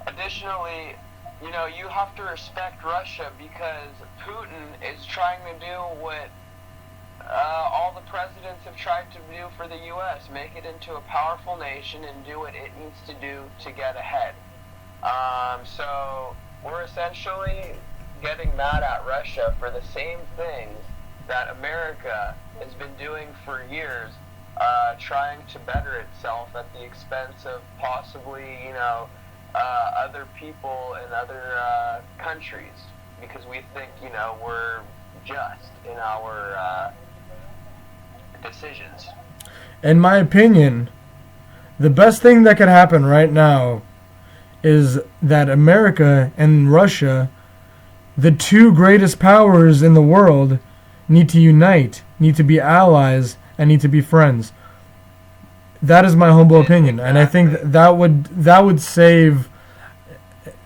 additionally, you have to respect Russia, because Putin is trying to do what all the presidents have tried to do for the U.S., make it into a powerful nation and do what it needs to do to get ahead. So we're essentially getting mad at Russia for the same things that America has been doing for years, trying to better itself at the expense of possibly, other people in other countries, because we think, we're just in our decisions. In my opinion, the best thing that could happen right now is that America and Russia, the two greatest powers in the world, need to unite, need to be allies, and need to be friends. That is my humble opinion, and I think that would save.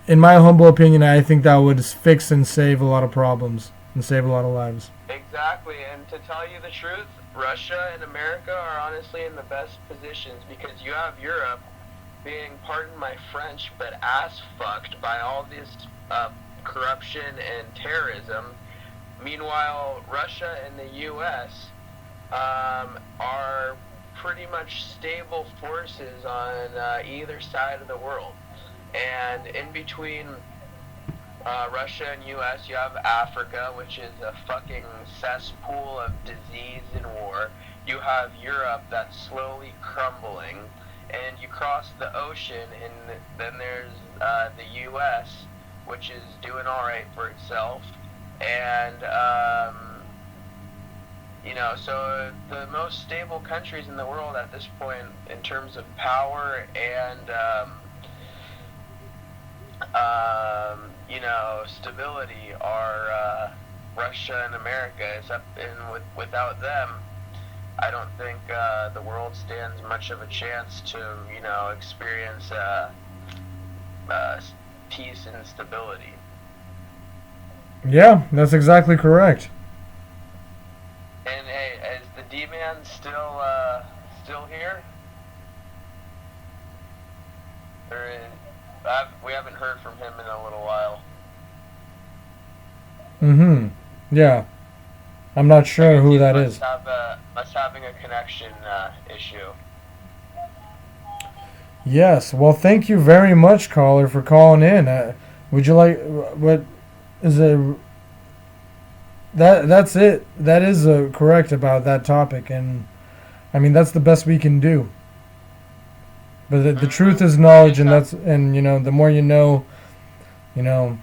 In my humble opinion, I think that would fix and save a lot of problems and save a lot of lives. Exactly, and to tell you the truth, Russia and America are honestly in the best positions, because you have Europe being, pardon my French, but ass fucked by all this corruption and terrorism. Meanwhile, Russia and the U.S. Are pretty much stable forces on either side of the world. And in between Russia and U.S., you have Africa, which is a fucking cesspool of disease and war. You have Europe that's slowly crumbling. And you cross the ocean, and then there's the U.S., which is doing all right for itself. And, so the most stable countries in the world at this point in terms of power and, stability are Russia and America. Without them, I don't think the world stands much of a chance to, experience peace and stability. Yeah, that's exactly correct. And hey, is the D-Man still here? We haven't heard from him in a little while. Yeah. I'm not sure who that is. Must having a connection issue. Yes. Well, thank you very much, caller, for calling in. Would you like what is it? That's it. That is correct about that topic, and I mean that's the best we can do. But the truth is knowledge, and the more you know, you know,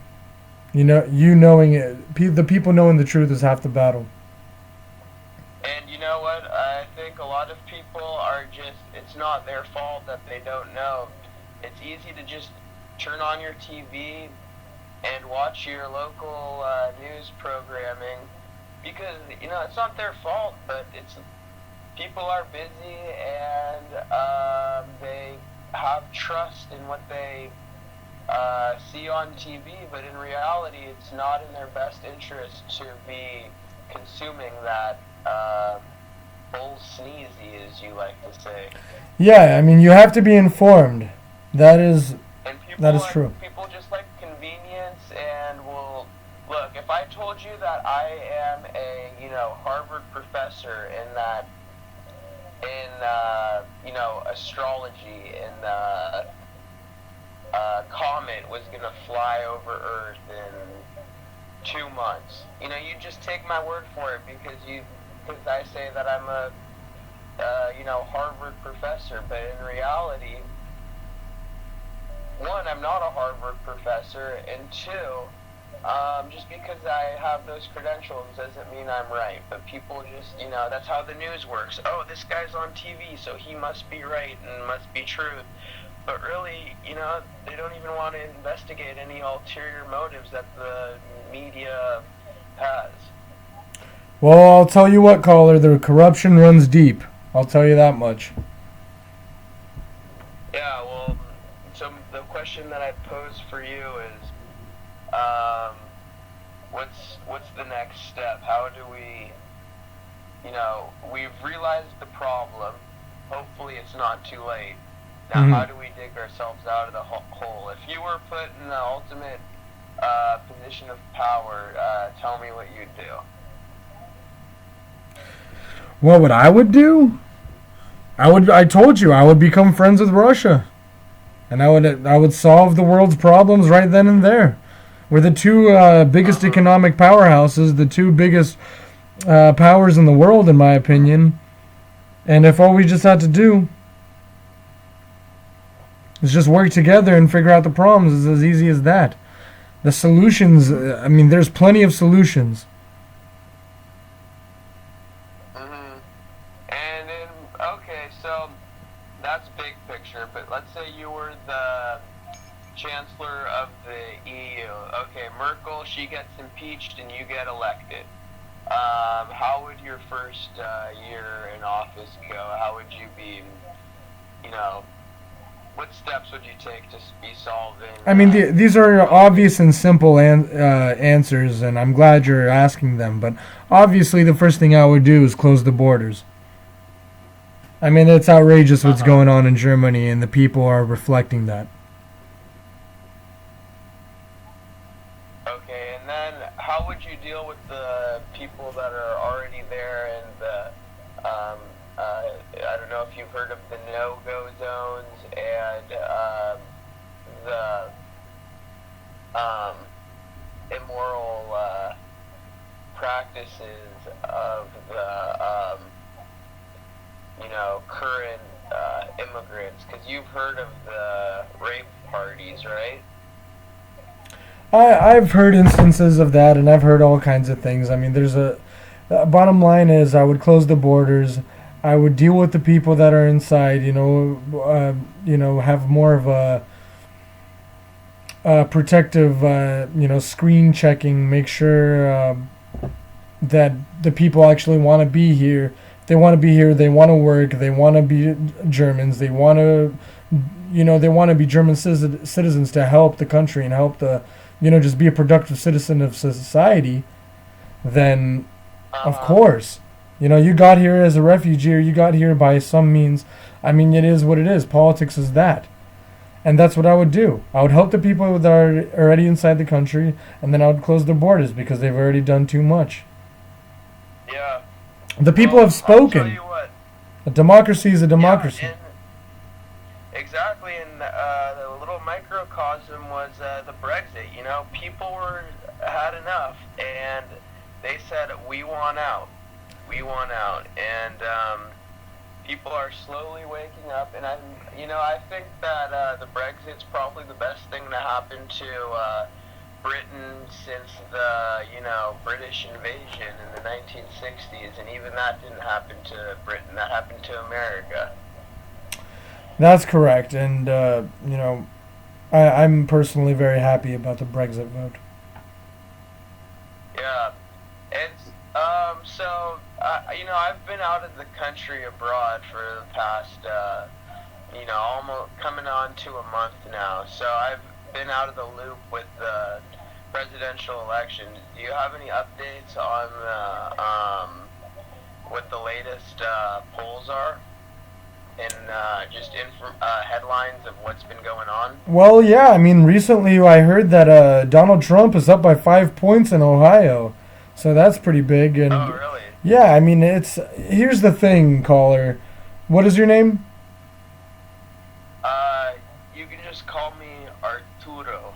you knowing it, the people knowing the truth is half the battle. And you know what? I think a lot of people are just, it's not their fault that they don't know. It's easy to just turn on your TV and watch your local news programming because, it's not their fault, but people are busy and they have trust in what they see on TV, but in reality, it's not in their best interest to be consuming that bull sneezy, as you like to say. Yeah, I mean you have to be informed. That is true. People just like convenience and will look. If I told you that I am a Harvard professor in astrology and comet was gonna fly over Earth in 2 months. You just take my word for it because I say that I'm a Harvard professor, but in reality, one, I'm not a Harvard professor, and two, just because I have those credentials doesn't mean I'm right. But people just, that's how the news works. Oh, this guy's on TV, so he must be right and must be true. But really, they don't even want to investigate any ulterior motives that the media has. Well, I'll tell you what, caller, the corruption runs deep. I'll tell you that much. Yeah, well, so the question that I pose for you is, what's the next step? How do we, we've realized the problem. Hopefully it's not too late. Now, how do we dig ourselves out of the hole? If you were put in the ultimate position of power, tell me what you'd do. What I would do? I told you I would become friends with Russia, and I would solve the world's problems right then and there. We're the two biggest economic powerhouses, the two biggest powers in the world, in my opinion. And if all we just had to do is just work together and figure out the problems, it's as easy as that. The solutions, I mean, there's plenty of solutions. Okay, so that's big picture, but let's say you were the chancellor of the EU. Okay, Merkel, she gets impeached and you get elected. How would your first year in office go? How would you be, what steps would you take to be solving? I mean, these are obvious and simple answers, and I'm glad you're asking them, but obviously the first thing I would do is close the borders. I mean, it's outrageous what's going on in Germany, and the people are reflecting that. Okay, and then how would you deal with the people that are already there and I don't know if you've heard of the no-go zones and the immoral practices of the current immigrants, because you've heard of the rape parties, right? I've heard instances of that, and I've heard all kinds of things. I mean, the bottom line is I would close the borders. I would deal with the people that are inside, have more of a protective, screen checking, make sure that the people actually want to be here. They want to be here. They want to work. They want to be Germans. They want to, they want to be German citizens to help the country and help just be a productive citizen of society. Then, of course, you got here as a refugee or you got here by some means. I mean, it is what it is. Politics is that. And that's what I would do. I would help the people that are already inside the country, and then I would close their borders because they've already done too much. Yeah. The people have spoken. I'll tell you what. A democracy is a democracy. Yeah, exactly. exactly, and the little microcosm was the Brexit. You know, people had enough, and they said, "We want out. We want out," and people are slowly waking up. And I think that the Brexit's probably the best thing to happen to Britain since the British invasion in the 1960s, and even that didn't happen to Britain. That happened to America. That's correct, and I'm personally very happy about the Brexit vote. Yeah, it's so I've been out of the country abroad for the past almost coming on to a month now. So I've been out of the loop with the presidential election. Do you have any updates on what the latest polls are? And just headlines of what's been going on? Well, yeah, I mean, recently I heard that Donald Trump is up by 5 points in Ohio, so that's pretty big. And oh, really? yeah, I mean, here's the thing, caller. What is your name? You can just call me Arturo.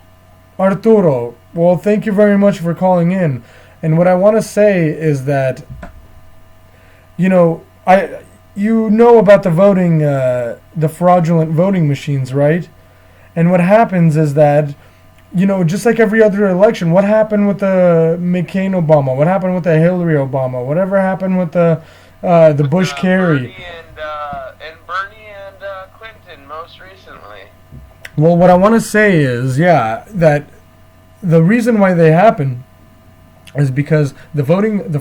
Arturo. Well, thank you very much for calling in. And what I want to say is that, you know about the voting, the fraudulent voting machines, right? And what happens is that, just like every other election, what happened with the McCain Obama? What happened with the Hillary Obama? Whatever happened with the Bush Kerry? Bernie and Clinton most recently. Well, what I want to say is, yeah, that the reason why they happen is because the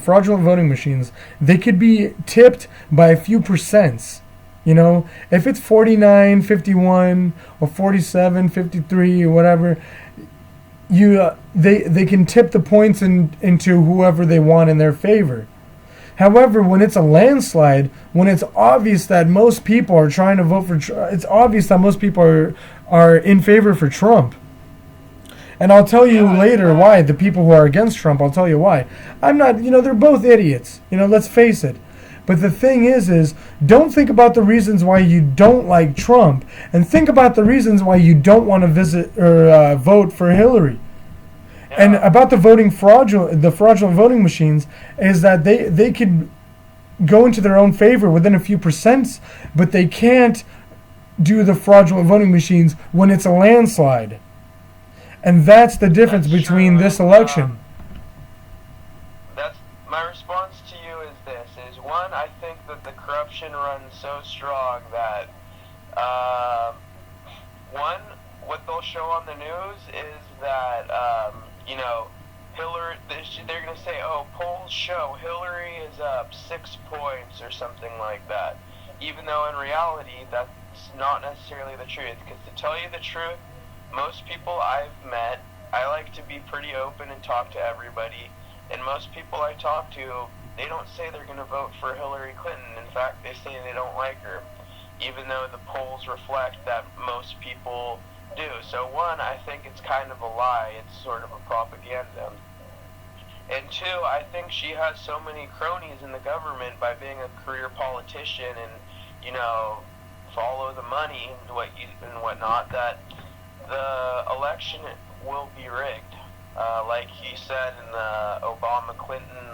fraudulent voting machines, they could be tipped by a few percents. If it's 49, 51, or 47, 53, or whatever, they can tip the points into whoever they want in their favor. However, when it's a landslide, when it's obvious that most people are trying to vote it's obvious that most people are in favor for Trump. And I'll tell you later why, the people who are against Trump, I'll tell you why. I'm not, they're both idiots. Let's face it. But the thing is don't think about the reasons why you don't like Trump, and think about the reasons why you don't want to visit or vote for Hillary. Yeah. And about the fraudulent voting machines is that they could go into their own favor within a few percents, but they can't do the fraudulent voting machines when it's a landslide. And that's the difference between this election. That's my response to you is this: is one, I think that the corruption runs so strong that one, what they'll show on the news is that Hillary. They're going to say, "Oh, polls show Hillary is up 6 points" or something like that, even though in reality that's not necessarily the truth. Because to tell you the truth, most people I've met, I like to be pretty open and talk to everybody, and most people I talk to, they don't say they're going to vote for Hillary Clinton. In fact, they say they don't like her, even though the polls reflect that most people do. So one, I think it's kind of a lie. It's sort of a propaganda. And two, I think she has so many cronies in the government by being a career politician and, follow the money and whatnot, that the election will be rigged. Like he said in the Obama-Clinton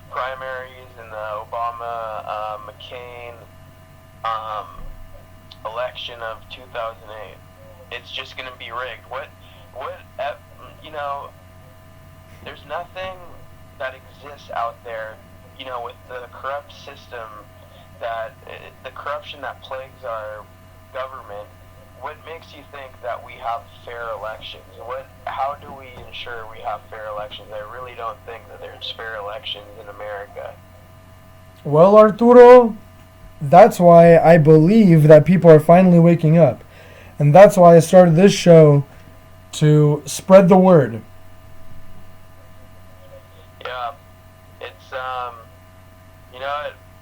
primaries and the Obama-McCain election of 2008. It's just going to be rigged. There's nothing that exists out there, with the corrupt system, the corruption that plagues our government. What makes you think that we have fair elections? How do we ensure we have fair elections? I really don't think that there's fair elections in America. Well, Arturo, that's why I believe that people are finally waking up. And that's why I started this show, to spread the word. Yeah, it's,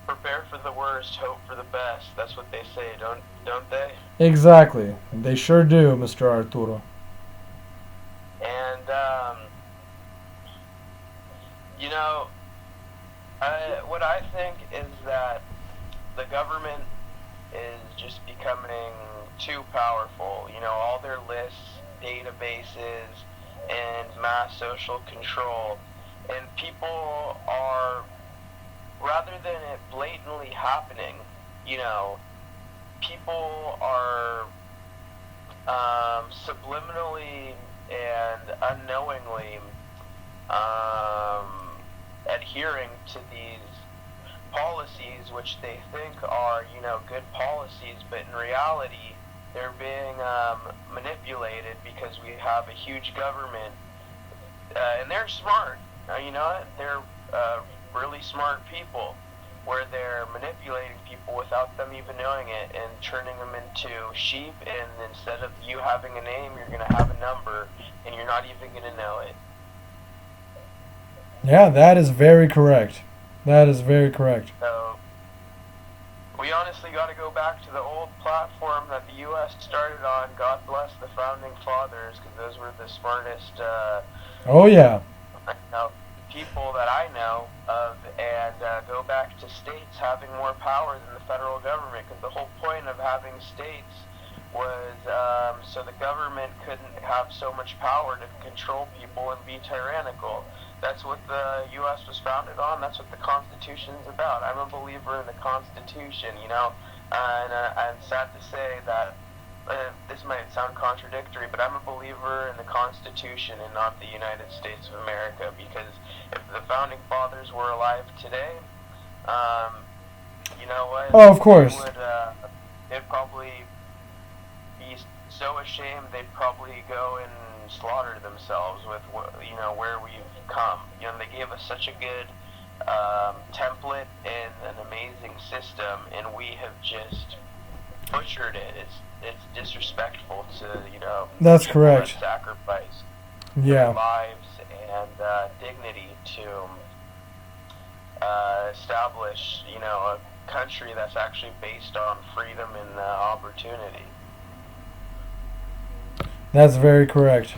prepare for the worst, hope for the best. That's what they say, don't they? Exactly. They sure do, Mr. Arturo. And, what I think is that the government is just becoming too powerful. You know, all their lists, databases, and mass social control. And people are, rather than it blatantly happening, you know, people are subliminally and unknowingly adhering to these policies which they think are, you know, good policies, but in reality they're being manipulated because we have a huge government, and they're smart. You know what? They're really smart people, where they're manipulating people without them even knowing it and turning them into sheep, and instead of you having a name, you're going to have a number, and you're not even going to know it. Yeah, that is very correct. That is very correct. So, we honestly got to go back to the old platform that the U.S. started on. God bless the founding fathers, because those were the smartest Oh, yeah. people that I know of, and go back to states having more power than the federal government, because the whole point of having states was so the government couldn't have so much power to control people and be tyrannical. That's what the U.S. was founded on. That's what the Constitution is about. I'm a believer in the Constitution, you know, and I'm sad to say that this might sound contradictory, but I'm a believer in the Constitution and not the United States of America, because if the Founding Fathers were alive today, you know what? Oh, of course. They'd probably be so ashamed they'd probably go and slaughter themselves with, you know, where we've come. You know, they gave us such a good template and an amazing system, and we have just butchered it. It's disrespectful to, you know, that's people correct. that sacrifice their lives and dignity to establish, you know, a country that's actually based on freedom and opportunity. That's very correct.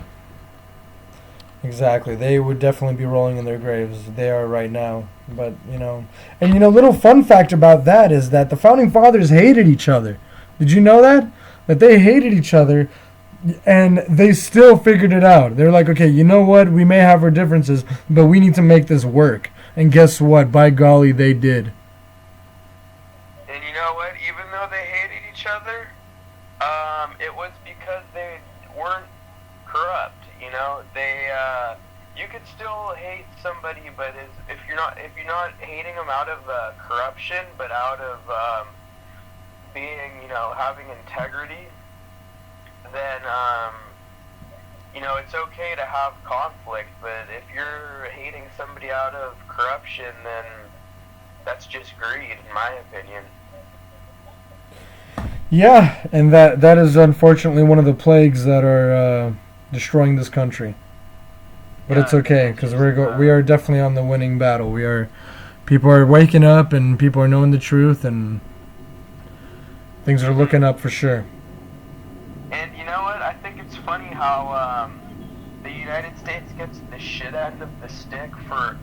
Exactly. They would definitely be rolling in their graves. They are right now. But, you know, and, you know, little fun fact about that is that the Founding Fathers hated each other. Did you know that? That they hated each other, and they still figured it out. They're like, okay, you know what? We may have our differences, but we need to make this work. And guess what? By golly, they did. And you know what? Even though they hated each other, it was because they weren't corrupt. You know, they you could still hate somebody, but if you're not hating them out of corruption, but out of being, you know, having integrity, then you know, it's okay to have conflict. But if you're hating somebody out of corruption, then that's just greed, in my opinion. Yeah, and that is unfortunately one of the plagues that are destroying this country. But it's okay, because we are definitely on the winning battle. People are waking up, and people are knowing the truth, and things are looking up for sure. And you know what? I think it's funny how the United States gets the shit end of the stick for,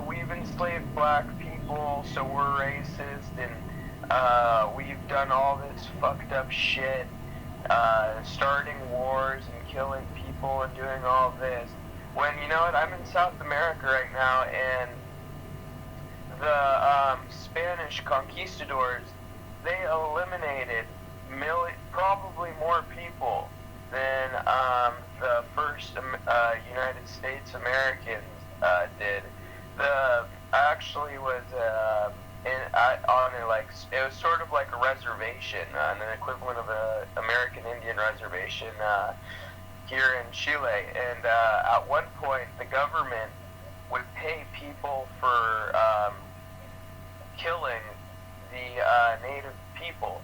we've enslaved black people, so we're racist, and we've done all this fucked up shit, starting wars and killing people and doing all this. When, you know what, I'm in South America right now, and the Spanish conquistadors, they eliminated probably more people than the first United States Americans did. I actually was it was sort of like a reservation, an equivalent of an American Indian reservation here in Chile. And at one point, the government would pay people for killing the native people.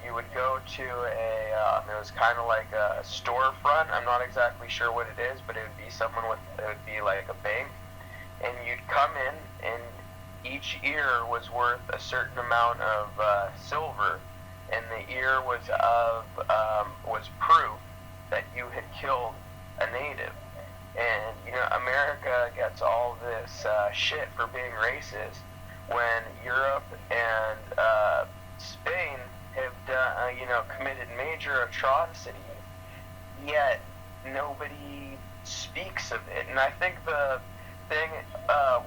You would go to it was kind of like a storefront. I'm not exactly sure what it is, but it would be like a bank, and you'd come in, and each ear was worth a certain amount of silver, and the ear was proof that you had killed a native. And, you know, America gets all this shit for being racist, when Europe and committed major atrocities, yet nobody speaks of it. And I think the thing,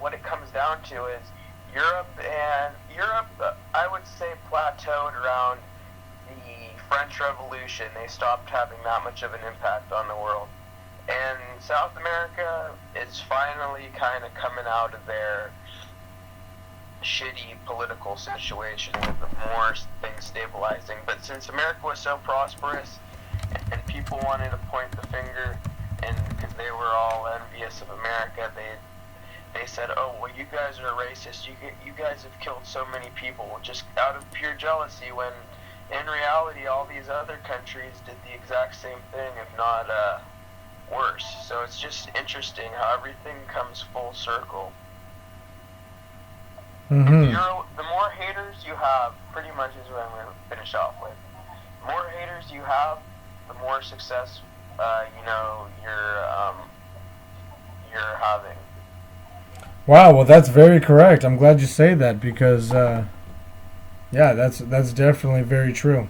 what it comes down to is Europe, I would say, plateaued around the French Revolution. They stopped having that much of an impact on the world. And South America is finally kind of coming out of their shitty political situation with more things stabilizing. But since America was so prosperous and people wanted to point the finger, and because they were all envious of America, they said, oh, well, you guys are racist. You guys have killed so many people just out of pure jealousy, when in reality all these other countries did the exact same thing, if not worse. So it's just interesting how everything comes full circle. Mm-hmm. The more haters you have, pretty much is what I'm going to finish off with. The more haters you have, the more success you're having. Wow, well, that's very correct. I'm glad you say that, because that's definitely very true.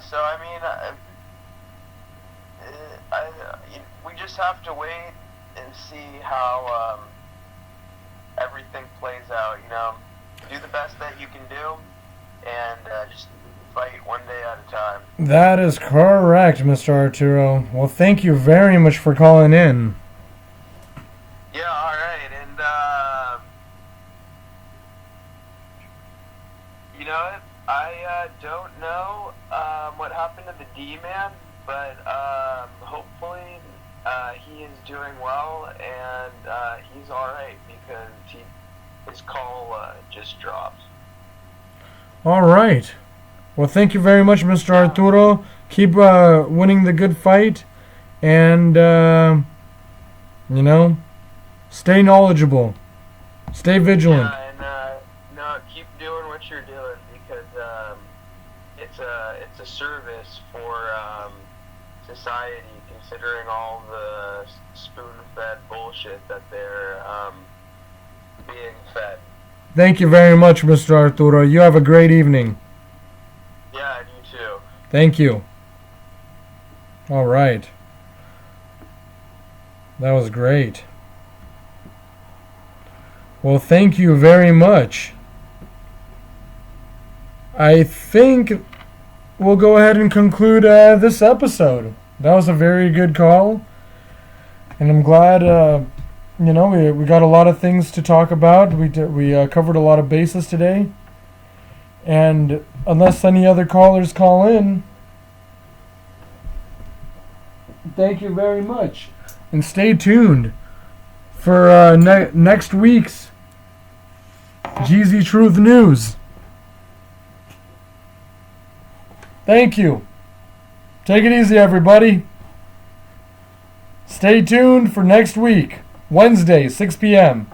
So I mean, we just have to wait and see how everything plays out. Do the best that you can do, and just fight one day at a time. That is correct, Mr. Arturo. Well, thank you very much for calling in. Yeah, all right, and I don't know what happened to the D-Man, but hopefully he is doing well, and he's all right, because his call just dropped. All right. Well, thank you very much, Mr. Arturo. Keep winning the good fight, and stay knowledgeable, stay vigilant. Yeah, and keep doing what you're doing, because it's a service for society, considering all the spoon-fed bullshit that they're being fed. Thank you very much, Mr. Arturo. You have a great evening. Yeah, and you too. Thank you. All right. That was great. Well, thank you very much. I think we'll go ahead and conclude this episode. That was a very good call. And I'm glad, we got a lot of things to talk about. We covered a lot of bases today. And unless any other callers call in, thank you very much. And stay tuned for next week's Geezy Truth News. Thank you. Take it easy, everybody. Stay tuned for next week, Wednesday, 6 p.m.